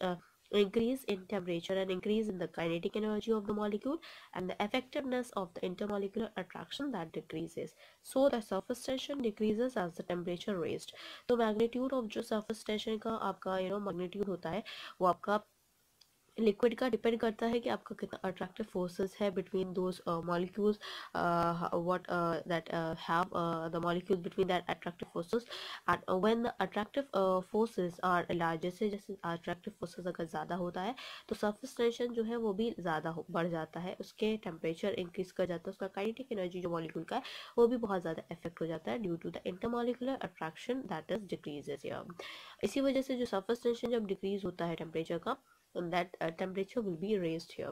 A: Increase in temperature and increase in the kinetic energy of the molecule, and the effectiveness of the intermolecular attraction that decreases. So the surface tension decreases as the temperature raised. तो magnitude of जो surface tension का आपका magnitude होता है वो आपका liquid का depend करता है कि आपका कितना अट्रैक्टिव फोर्सेस है between those molecules, what that have the molecules between that attractive forces, and when the attractive forces are larger, से जैसे अट्रैक्टिव फोर्सेस अगर ज़्यादा होता है तो सरफेस टेंशन जो है वो भी ज़्यादा बढ़ जाता है, उसके टेम्परेचर इंक्रीज कर जाता है, उसका काइनेटिक एनर्जी जो मॉलिक्यूल का है वो भी बहुत ज़्यादा इफेक्ट हो जाता है due to the intermolecular attraction that is decreases. इसी वजह से जो सरफेस टेंशन जब डिक्रीज होता है टेम्परेचर का, that temperature will be raised here.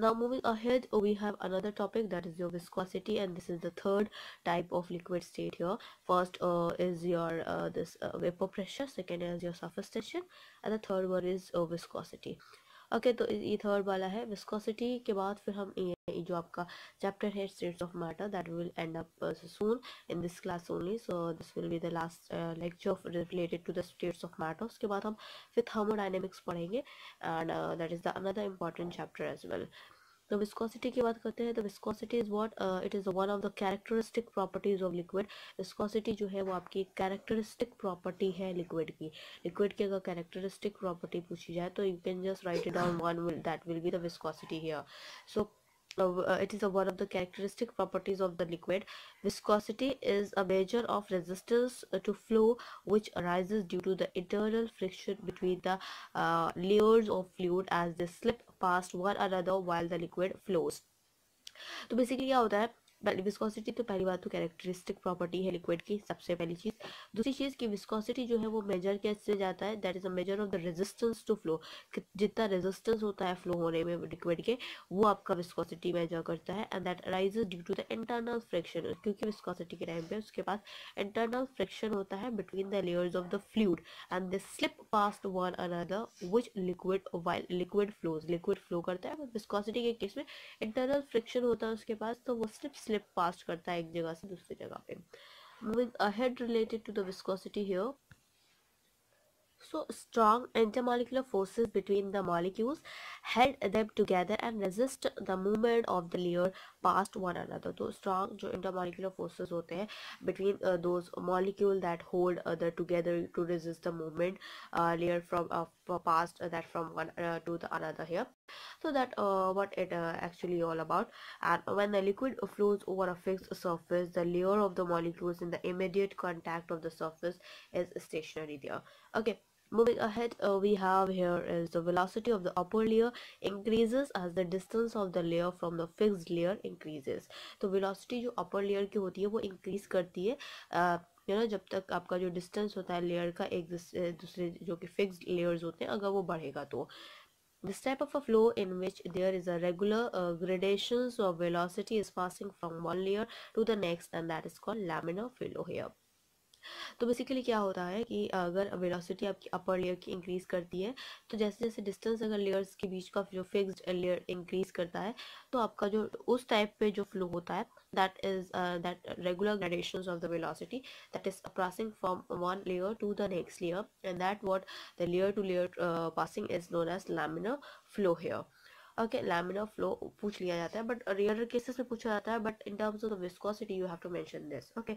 A: Now moving ahead, we have another topic, that is your viscosity, and this is the third type of liquid state here. First is your this vapor pressure, second is your surface tension, and the third one is viscosity. Okay तो ये third वाला है viscosity के बाद फिर हम ये जो आपका चैप्टर है states of matter, that will end up soon in this class only, so this will be the last lecture related to the states of matter. उसके बाद हम फिर थर्मोडायनेमिक्स पढ़ेंगे, and that is the another important chapter as well. तो viscosity की बात करते हैं, तो viscosity is what, it is one of the characteristic properties of liquid. Viscosity जो है वो आपकी कैरेक्टरिस्टिक प्रॉपर्टी है लिक्विड की। लिक्विड की अगर कैरेक्टरिस्टिक प्रॉपर्टी पूछी जाए तो you can just right it down, one will that will be the viscosity here. So it is one of the characteristic properties of the liquid. Viscosity is a measure of resistance to flow which arises due to the internal friction between the layers of fluid as they slip past one another while the liquid flows. तो basically क्या होता है, viscosity तो पहली बात तो characteristic property है liquid की, सबसे पहली चीज। दूसरी चीज की विस्कोसिटी जो है वो मेजर कैसे जाता है, that is a measure of the resistance to flow. जितना रेजिस्टेंस होता है फ्लो होने में लिक्विड के, वो आपका विस्कोसिटी मेजर करता है, and that rises due to the internal friction, क्योंकि विस्कोसिटी के टाइम पे उसके पास इंटरनल फ्रिक्शन होता है between the layers of the fluid and they slip past one another which liquid while liquid flows, liquid flow करता है। Viscosity के केस में इंटरनल फ्रिक्शन होता है उसके पास, तो वो स्लिप पास करता है एक जगह से दूसरी जगह पे। Moving ahead related to the viscosity here, so strong intermolecular forces between the molecules held them together and resist the movement of the layer past one another. तो strong जो intermolecular forces होते हैं between those molecule that hold the together to resist the movement layer from past that from one to the another here. So that what it actually all about. And when the liquid flows over a fixed surface, the layer of the molecules in the immediate contact of the surface is stationary there. Okay. Moving ahead, we have here is the velocity of the upper layer increases as the distance of the layer from the fixed layer increases. तो velocity जो upper layer की होती है वो increase करती है जब तक आपका जो distance होता है layer का एक दूसरे जो कि fixed layers होते हैं अगर वो बढ़ेगा तो। This type of a flow in which there is a regular gradations of velocity is passing from one layer to the next, and that is called laminar flow here. तो basically क्या होता है कि अगर वेलोसिटी आपकी upper layer की increase करती है, तो जैसे जैसे डिस्टेंस अगर लेयर्स के बीच का जो फिक्स्ड लेयर इंक्रीज करता है, तो आपका जो उस टाइप पे जो फ्लो होता है that is that regular gradations of the velocity that is passing from one layer to the next layer, and that what the layer to layer passing is known as laminar flow here. Okay laminar flow पूछ लिया जाता है, but rare cases में पूछा जाता है, but in terms of the viscosity you have to mention this. Okay,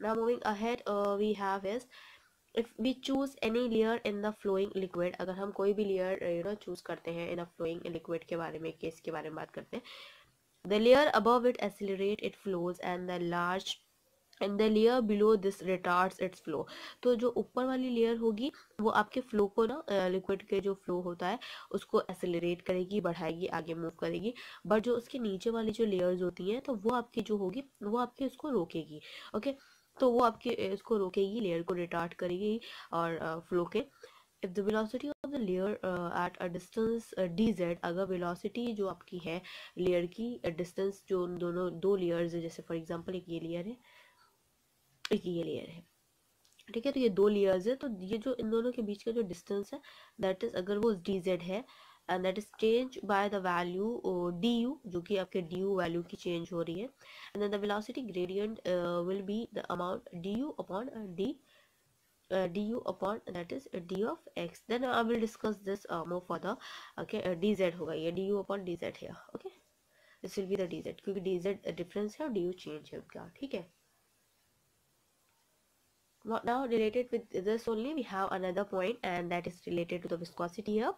A: now moving ahead, we have is if we choose any layer in the flowing liquid, अगर हम कोई भी layer choose करते हैं in a flowing liquid के बारे में, case के बारे में बात करते हैं, the layer above it accelerate its flows and the layer below this retards its flow. तो जो ऊपर वाली लेयर होगी वो आपके फ्लो को ना लिक्विड के जो फ्लो होता है उसको एक्सेलरेट करेगी, बढ़ाएगी, आगे मूव करेगी, बट जो उसके नीचे वाली जो लेयर्स होती हैं तो वो आपकी जो होगी वो आपके उसको रोकेगी। ओके, तो वो आपके इसको रोकेगी, लेयर को रिटार्ड करेगी और फ्लो के। If the velocity of the layer at a distance dz, अगर वेलोसिटी जो आपकी है लेयर की डिस्टेंस जो उन दोनों दो लेयर्स है, जैसे फॉर एग्जांपल एक ये लेयर है एक ये लेयर है, ठीक है, तो ये दो लेयर्स है, तो ये जो इन दोनों के बीच का जो डिस्टेंस है दैट इज अगर वो dz है and that is changed by the value du, जो कि आपके du वैल्यू की चेंज हो रही है, and then the velocity gradient will be the amount du upon du upon that is d of x. Then I will discuss this more further. Okay, dz होगा ये du upon dz here. Okay, this will be the dz क्योंकि dz difference है और du change है उनका, ठीक है। Now related with this only we have another point, and that is related to the viscosity here.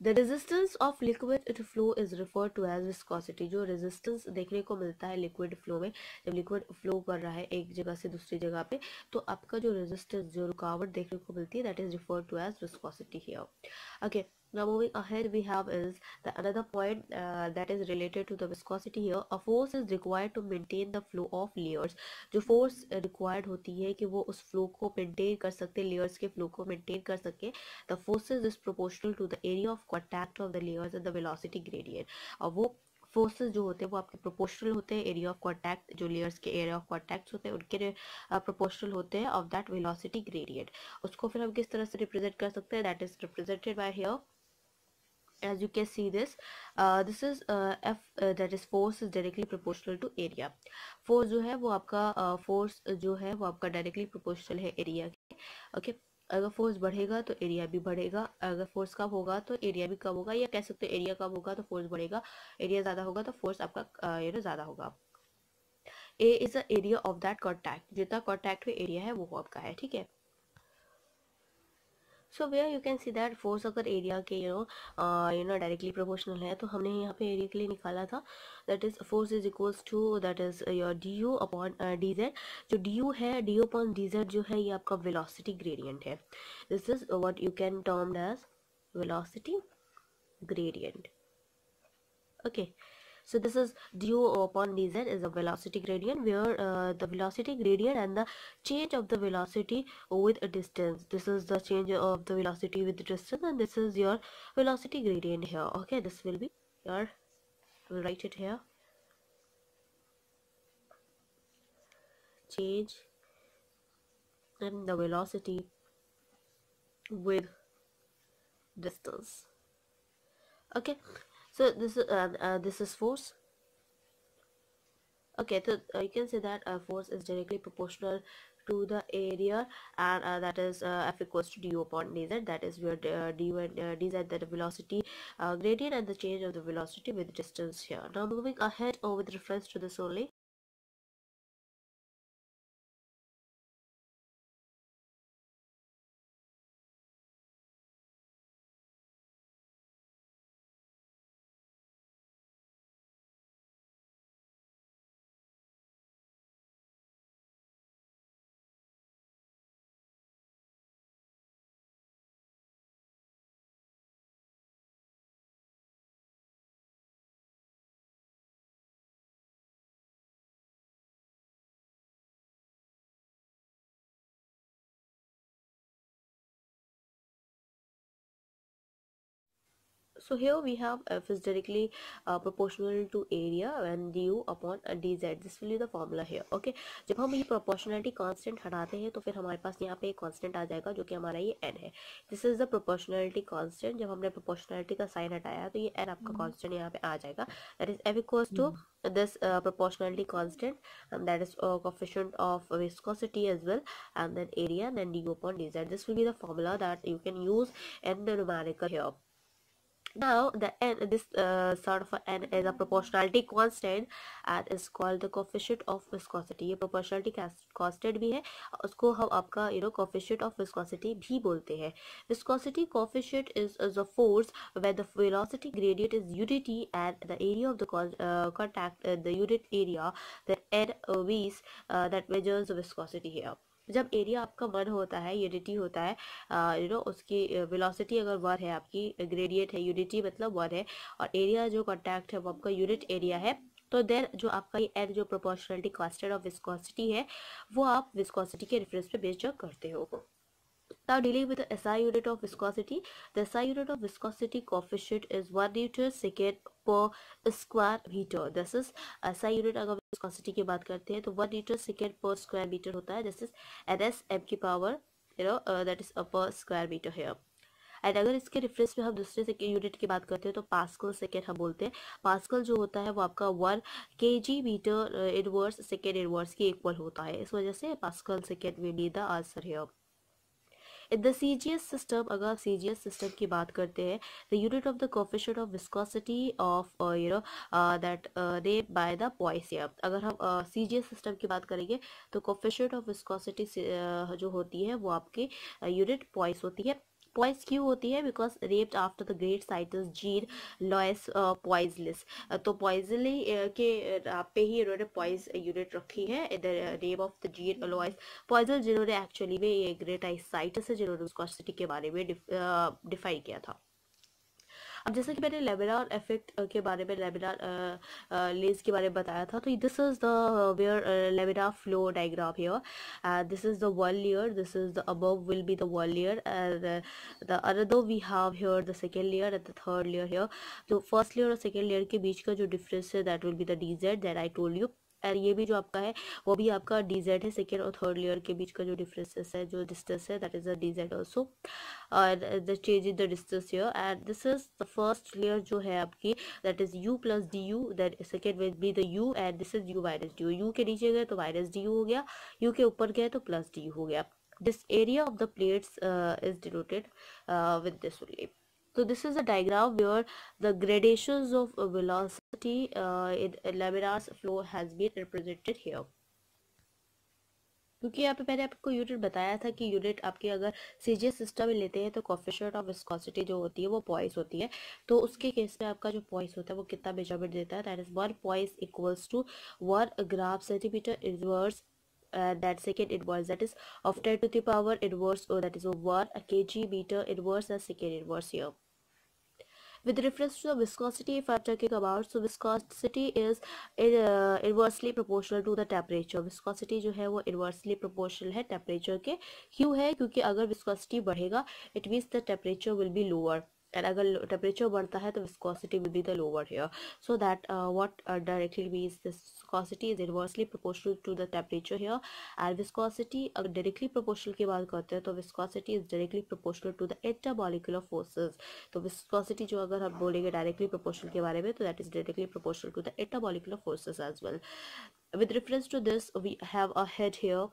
A: The resistance of liquid to flow is referred to as viscosity. जो resistance देखने को मिलता है liquid flow में, जब liquid flow कर रहा है एक जगह से दूसरी जगह पे, तो आपका जो रेजिस्टेंस, जो रुकावट देखने को मिलती है, that is referred to as viscosity here. Okay, now moving ahead, we have is the another point that is related to the viscosity here. A force is required to maintain the flow of layers. जो force required होती है कि वो उस flow को maintain कर सकते, layers के flow को maintain कर सके, the forces is proportional to the area of contact of the layers and the velocity gradient. और वो फोर्सेस जो होते हैं वो आपके प्रोपोर्शनल होते हैं एरिया ऑफ कॉन्टैक्ट, जो लेयर्स के एरिया ऑफ कॉन्टैक्ट होते हैं उनके प्रोपोर्शनल होते हैं ऑफ दैट वेलोसिटी ग्रेडियंट। उसको फिर हम किस तरह से रिप्रेजेंट कर सकते हैं, that is represented by here. As you can see this, this is F, that is force is directly proportional to area. Force जो है वो आपका force जो है वो आपका directly proportional है area के। okay? अगर फोर्स बढ़ेगा तो एरिया भी बढ़ेगा, अगर फोर्स कम होगा तो एरिया भी कम होगा, या कह सकते हो एरिया कम होगा तो फोर्स बढ़ेगा, एरिया ज़्यादा होगा तो फोर्स आपका ज़्यादा होगा। A is the area of that contact, जितना कॉन्टैक्ट में एरिया है वो आपका है, ठीक है। So where you can see that force अगर एरिया के डायरेक्टली प्रोपोर्शनल है, तो हमने यहाँ पे एरिया के लिए निकाला था, that is force is equals to that is your D U upon D Z. जो डी यू है, D U upon D Z जो है ये आपका वेलोसिटी ग्रेडियंट है। This is what you can termed as velocity gradient. Okay, so this is du upon dz is a velocity gradient, where the velocity gradient and the change of the velocity with a distance, this is the change of the velocity with the distance, and this is your velocity gradient here. Okay, this will be your, we'll write it here, change in the velocity with distance. Okay, so this is force. Okay, so you can say that force is directly proportional to the area, and that is F equals to du upon dz, that is where du and dz, that velocity gradient and the change of the velocity with distance here. Now moving ahead with reference to this only. So here we have F is directly proportional to area and du upon dz. This will be the formula here. Okay, जब हम ये proportionality constant हटाते हैं तो फिर हमारे पास यहाँ पे एक constant आ जाएगा जो कि हमारा ये n है. This is the proportionality constant. जब हमने proportionality का sign हटाया तो ये n आपका constant यहाँ पे आ जाएगा. That is F equals to this proportionality constant, and that is coefficient of viscosity as well, and then area, and then du upon dz. This will be the formula that you can use in the numerical here. Now the n, this sort of a n is a proportionality constant and is called the coefficient of viscosity. ये proportionality constant भी है, उसको हम आपका coefficient of viscosity भी बोलते हैं. Viscosity coefficient is a force where the velocity gradient is unity and the area of the contact, the unit area, that n v's that measures the viscosity here. जब area आपका 1 होता है, unity होता है, उसकी वेलोसिटी अगर 1 है, आपकी ग्रेडियंट है, यूनिटी मतलब 1 है, और एरिया जो कांटेक्ट है वो आपका यूनिट एरिया है, तो देन जो आपका ये एन जो प्रोपोर्शनलिटी कांस्टेंट ऑफ विस्कोसिटी है वो आप विस्कोसिटी के रेफरेंस पे मेजर करते हो. Now dealing with the SI unit of viscosity, the SI unit of viscosity coefficient is 1 Newton second per square meter. This is SI unit. अगर viscosity की बात करते हैं तो 1 Newton second per square meter होता है. This is NS m की power that is per square meter here. And अगर इसके रेफरेंस में हम दूसरे से यूनिट की बात करते हैं तो पास्कल सेकेंड हम बोलते हैं. पास्कल जो होता है वो आपका 1 kg metre inverse second inverse के इक्वल होता है, इस वजह से पास्कल सेकेंड में दी द आंसर है. In the CGS system, अगर आप CGS system की बात करते हैं, the unit of the coefficient of viscosity of that named by the Poisson. अगर हम CGS system की बात करेंगे तो coefficient of viscosity जो होती है वो आपकी यूनिट पॉइस होती है. पॉइस क्यों होती है? बिकॉज रेप्ड after the great scientist Jean Louis Poiseuille. तो पॉइजली के पे ही इन्होंने पॉइज यूनिट रखी है, the name of the Jean Louis Poiseuille, जिन्होंने एक्चुअली में ये ग्रेट साइंटिस्ट है जिन्होंने विस्कोसिटी के बारे में डिफाइन किया था। अब जैसा कि मैंने लेमिनार इफेक्ट के बारे में, लेमिनार लेस के बारे में बताया था, तो this is the where laminar flow diagram here, this is the one layer, this is the above will be the one layer, and the another we have here the second layer and the third layer here. तो first layer और second layer के बीच का जो difference है that will be the DZ that I told you, और ये भी जो आपका है वो भी आपका डीजेड है। सेकेंड और थर्ड लेयर के बीच का जो डिफरेंसेस है, जो डिस्टेंस है, that is a DZ also, और the change in the distance here, and this is the first layer जो है आपकी, that is U plus D U, that second will be the U, and this is U minus D U. U के नीचे गए तो minus D you हो गया, you के ऊपर गए तो प्लस डी यू हो गया। This area of the plates is denoted with this only. So this is a diagram where the gradations of velocity in laminar's flow has been represented here. क्योंकि यहाँ पे मैंने आपको यूनिट बताया था कि यूनिट आपके अगर सीजीएस सिस्टम में लेते हैं तो कोफिशिएंट ऑफ विस्कोसिटी जो होती है वो पॉइस होती है। तो उसके केस में आपका जो पॉइस होता है वो कितना मेजरमेंट देता है, that is 1 poise equals to 1 gram centimetre inverse, that second inverse, that is of 10 to the power inverse, or that is of 1 kg meter inverse as second inverse here. With reference to the viscosity, if I'm talking about, so viscosity is inversely proportional to the temperature. Viscosity जो है वो inversely proportional है temperature के। क्यों है? क्योंकि अगर viscosity बढ़ेगा it means the temperature will be lower, and अगर टेम्परेचर बढ़ता है तो viscosity will be the lower here, so that what directly means this viscosity is inversely proportional to the temperature here, and viscosity अगर directly proportional की बात करते हैं तो viscosity is directly proportional to the intermolecular forces. तो viscosity जो अगर हम बोलेंगे डायरेक्टली प्रोपोर्शनल के बारे में तो that is directly proportional to the intermolecular forces as well. With reference to this we have a head here.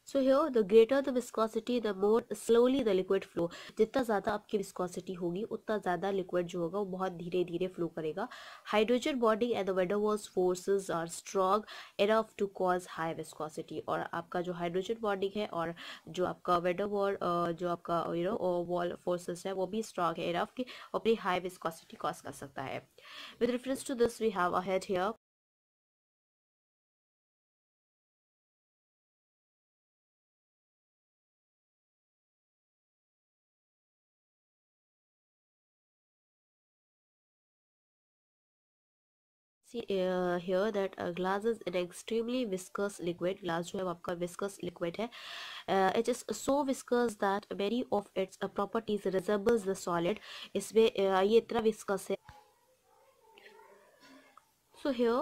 A: So here the greater the viscosity, the more slowly the liquid flow. जितना ज़्यादा आपकी viscosity होगी उतना ज़्यादा liquid जो होगा वो बहुत धीरे धीरे flow करेगा। Hydrogen bonding and the van der Waals forces are strong enough to cause high viscosity. और आपका जो hydrogen bonding है और जो आपका van der Waal जो आपका wall forces है वो भी strong है enough कि अपनी high viscosity cause कर सकता है। With reference to this we have a head here. See here that glass is an extremely viscous liquid. Glass जो है वो आपका viscous liquid है. It is so viscous that many of its properties resembles the solid. इसमें ये इतना viscous है. So here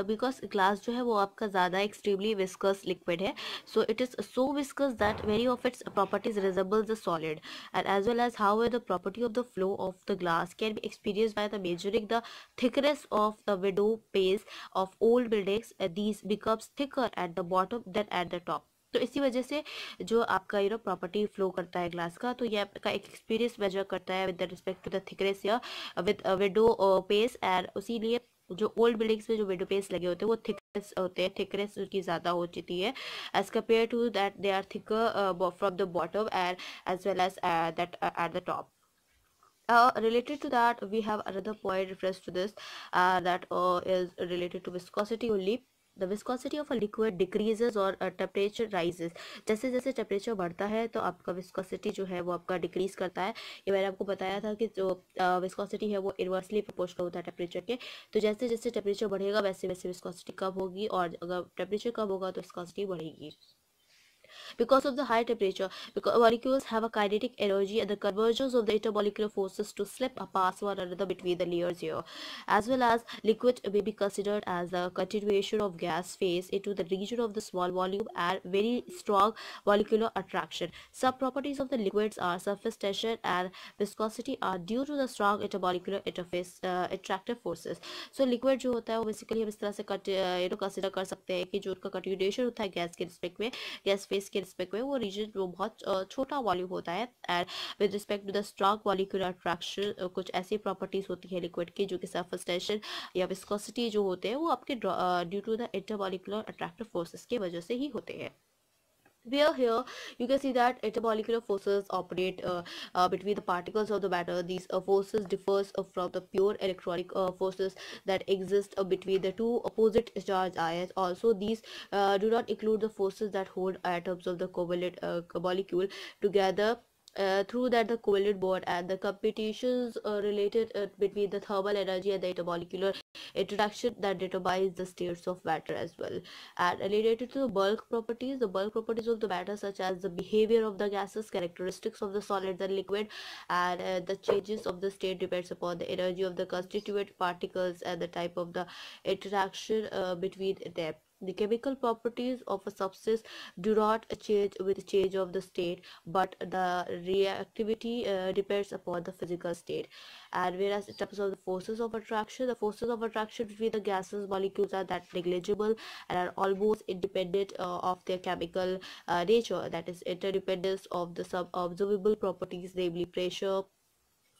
A: because glass जो है वो आपका ज़्यादा extremely viscous liquid है, so it is so viscous that many of its properties resembles the solid, and as well as however the property of the flow of the glass can be experienced by the measuring the thickness of the window panes of old buildings. These becomes thicker at the bottom than at the top. तो इसी वजह से जो आपका property flow करता है glass का, तो ये आपका एक एक्सपीरियंस मेजर करता है with respect to the thickness या विद विंडो पेस, एंड उसीलिए जो ओल्ड बिल्डिंग्स में जो विंडो पेस लगे होते हैं वो थिकनेस होते हैं, थिकनेस उनकी ज़्यादा हो चुकी है as compare to that they are thicker from the bottom and as well as that at the top. Related to that, we have another point reference to this that is related to viscosity only. The viscosity of a liquid decreases or temperature rises. जैसे जैसे temperature बढ़ता है तो आपका viscosity जो है वो आपका डिक्रीज करता है। ये मैंने आपको बताया था कि जो विस्कोसिटी है वो इनवर्सली प्रोपोर्शनल होता है टेम्परेचर के। तो जैसे जैसे टेम्परेचर बढ़ेगा वैसे वैसे विस्कोसिटी कम होगी, और अगर टेम्परेचर कम होगा तो विस्कोसिटी बढ़ेगी। Because of the high temperature, because molecules have a kinetic energy and the convergence of the intermolecular forces to slip past one another between the layers here, as well as liquid may be considered as a continuation of gas phase into the region of the small volume and very strong molecular attraction. Some properties of the liquids are surface tension and viscosity are due to the strong intermolecular interface attractive forces. So liquid जो होता है वो basically हम इस तरह से consider कर सकते हैं कि जो उनका कंटिन्यूएशन होता है गैस के रिस्पेक्ट में, गैस फेस के रिस्पेक्ट में, वो रीजन वो बहुत छोटा वॉल्यूम होता है, and with respect to the strong molecular attraction कुछ ऐसी प्रॉपर्टीज होती है लिक्विड की जो कि सरफेस टेंशन या विस्कोसिटी जो होते हैं वो आपके due to the intermolecular attractive forces की वजह से ही होते हैं। Where here you can see that intermolecular forces operate between the particles of the matter. These forces differs from the pure electronic forces that exist between the two opposite charged ions. Also, these do not include the forces that hold atoms of the covalent molecule together. Through that the covalent bond and the computations related between the thermal energy and the intermolecular interaction that determines the states of matter as well. And related to the bulk properties of the matter, such as the behavior of the gases, characteristics of the solids and liquid, and the changes of the state depends upon the energy of the constituent particles and the type of the interaction between them. The chemical properties of a substance do not change with change of the state, but the reactivity depends upon the physical state. And whereas in terms of the forces of attraction between the gases molecules are that negligible and are almost independent of their chemical nature, that is interdependence of the sub-observable properties, namely pressure,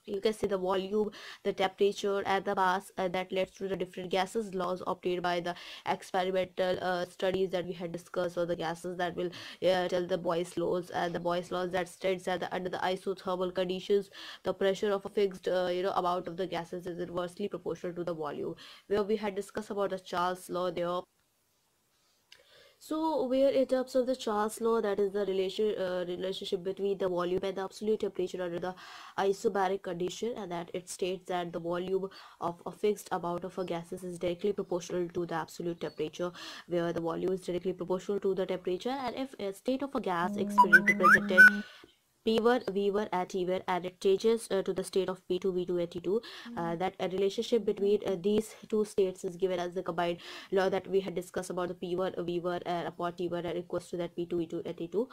A: you can see the volume, the temperature and the mass, that leads to the different gases laws obtained by the experimental studies that we had discussed, or the gases that will tell the Boyle's laws. And the Boyle's laws that states that under the isothermal conditions, the pressure of a fixed amount of the gases is inversely proportional to the volume, where we had discussed about the Charles law there. So, where in terms of the Charles law, that is the relationship between the volume and the absolute temperature under the isobaric condition, and that it states that the volume of a fixed amount of a gases is directly proportional to the absolute temperature, where the volume is directly proportional to the temperature, and if a state of a gas experience represented P1, V1 at T1, and it changes to the state of P2, V2 at T2. That a relationship between these two states is given as the combined law that we had discussed about the P1, V1 upon T1 and equals to that P2, V2 at T2.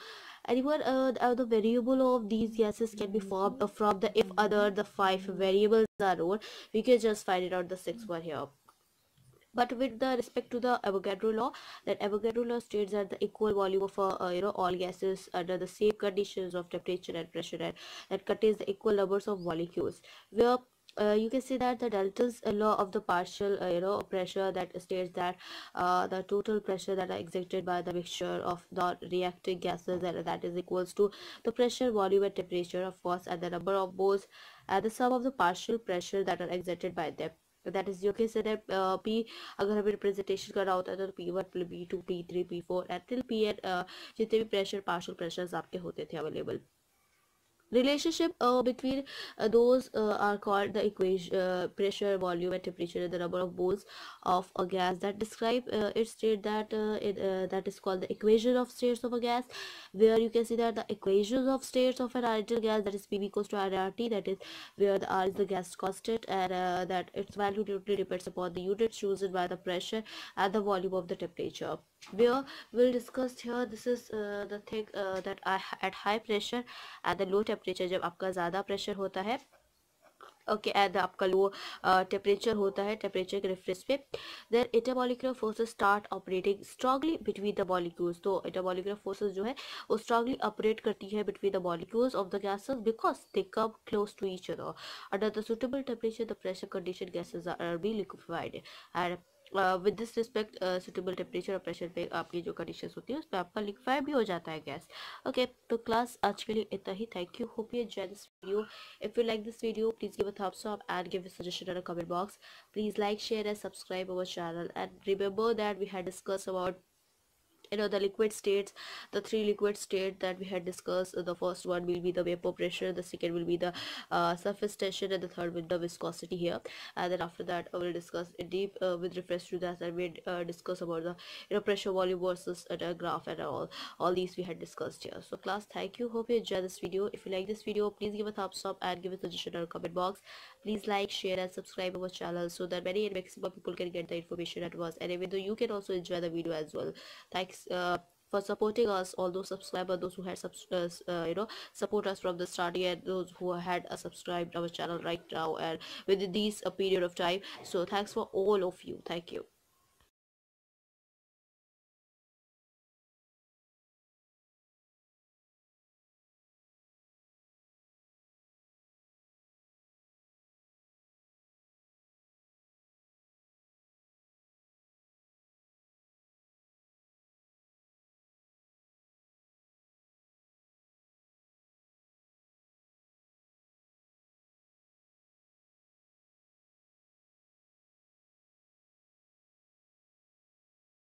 A: And even the variable of these gases can be formed from the if other the five variables are known. We can just find it out the sixth one here. But with the respect to the Avogadro law, that Avogadro law states that the equal volume of all gases under the same conditions of temperature and pressure, and that contains the equal numbers of molecules, where you can see that the Dalton's law of the partial pressure, that states that the total pressure that are exerted by the mixture of non-reacting gases, that is equals to the pressure, volume and temperature, of course, and the number of moles and the sum of the partial pressure that are exerted by them. That is जो कि sir P अगर हमें representation करना होता है तो P1 P2 P3 P4 and till Pn जितने भी प्रेशर पार्शियल प्रेशर्स आपके होते थे available. Relationship between those are called the equation, pressure, volume and temperature, and the number of moles of a gas that describe its state, that is called the equation of states of a gas, where you can see that the equations of states of an ideal gas, that is PV equals to RRT, that is where the R is the gas constant, and that its value totally depends upon the unit chosen by the pressure and the volume of the temperature. Where we'll discuss here, this is the thing that at high pressure and the low temperature, जब आपका ज़्यादा pressure होता है, okay, and आपका low temperature होता है, temperature के reference पे, then intermolecular forces start operating strongly between the molecules. तो इंटरमॉलिक्यूलर फोर्सेस जो है वो स्ट्रांगली ऑपरेट करती है between the molecules of the gases because they come close to each other. Under the suitable temperature the pressure condition gases are be liquefied, and with this respect suitable temperature और pressure पे आपकी जो conditions होती है उस पर आपका liquefy भी हो जाता है गैस. ओके, तो क्लास आज के लिए इतना ही. Thank you, hope you enjoy this video. If you like this video, please give a thumbs up and give a suggestion in the comment box. Please like, share and subscribe our channel. And remember that we had discussed about the liquid states, the three liquid states that we had discussed. The first one will be the vapor pressure, the second will be the surface tension, and the third will be the viscosity here. And then after that I will discuss in deep with reference to that, and we discuss about the pressure, volume versus graph, and all these we had discussed here. So class, thank you, hope you enjoy this video. If you like this video, please give a thumbs up and give a suggestion in the comment box. Please like, share and subscribe our channel so that many and maximum people can get the information at once, and even though you can also enjoy the video as well. Thanks for supporting us, all those subscribers, those who had support us from the start, and those who had subscribed our channel right now and within this period of time. So thanks for all of you. Thank you.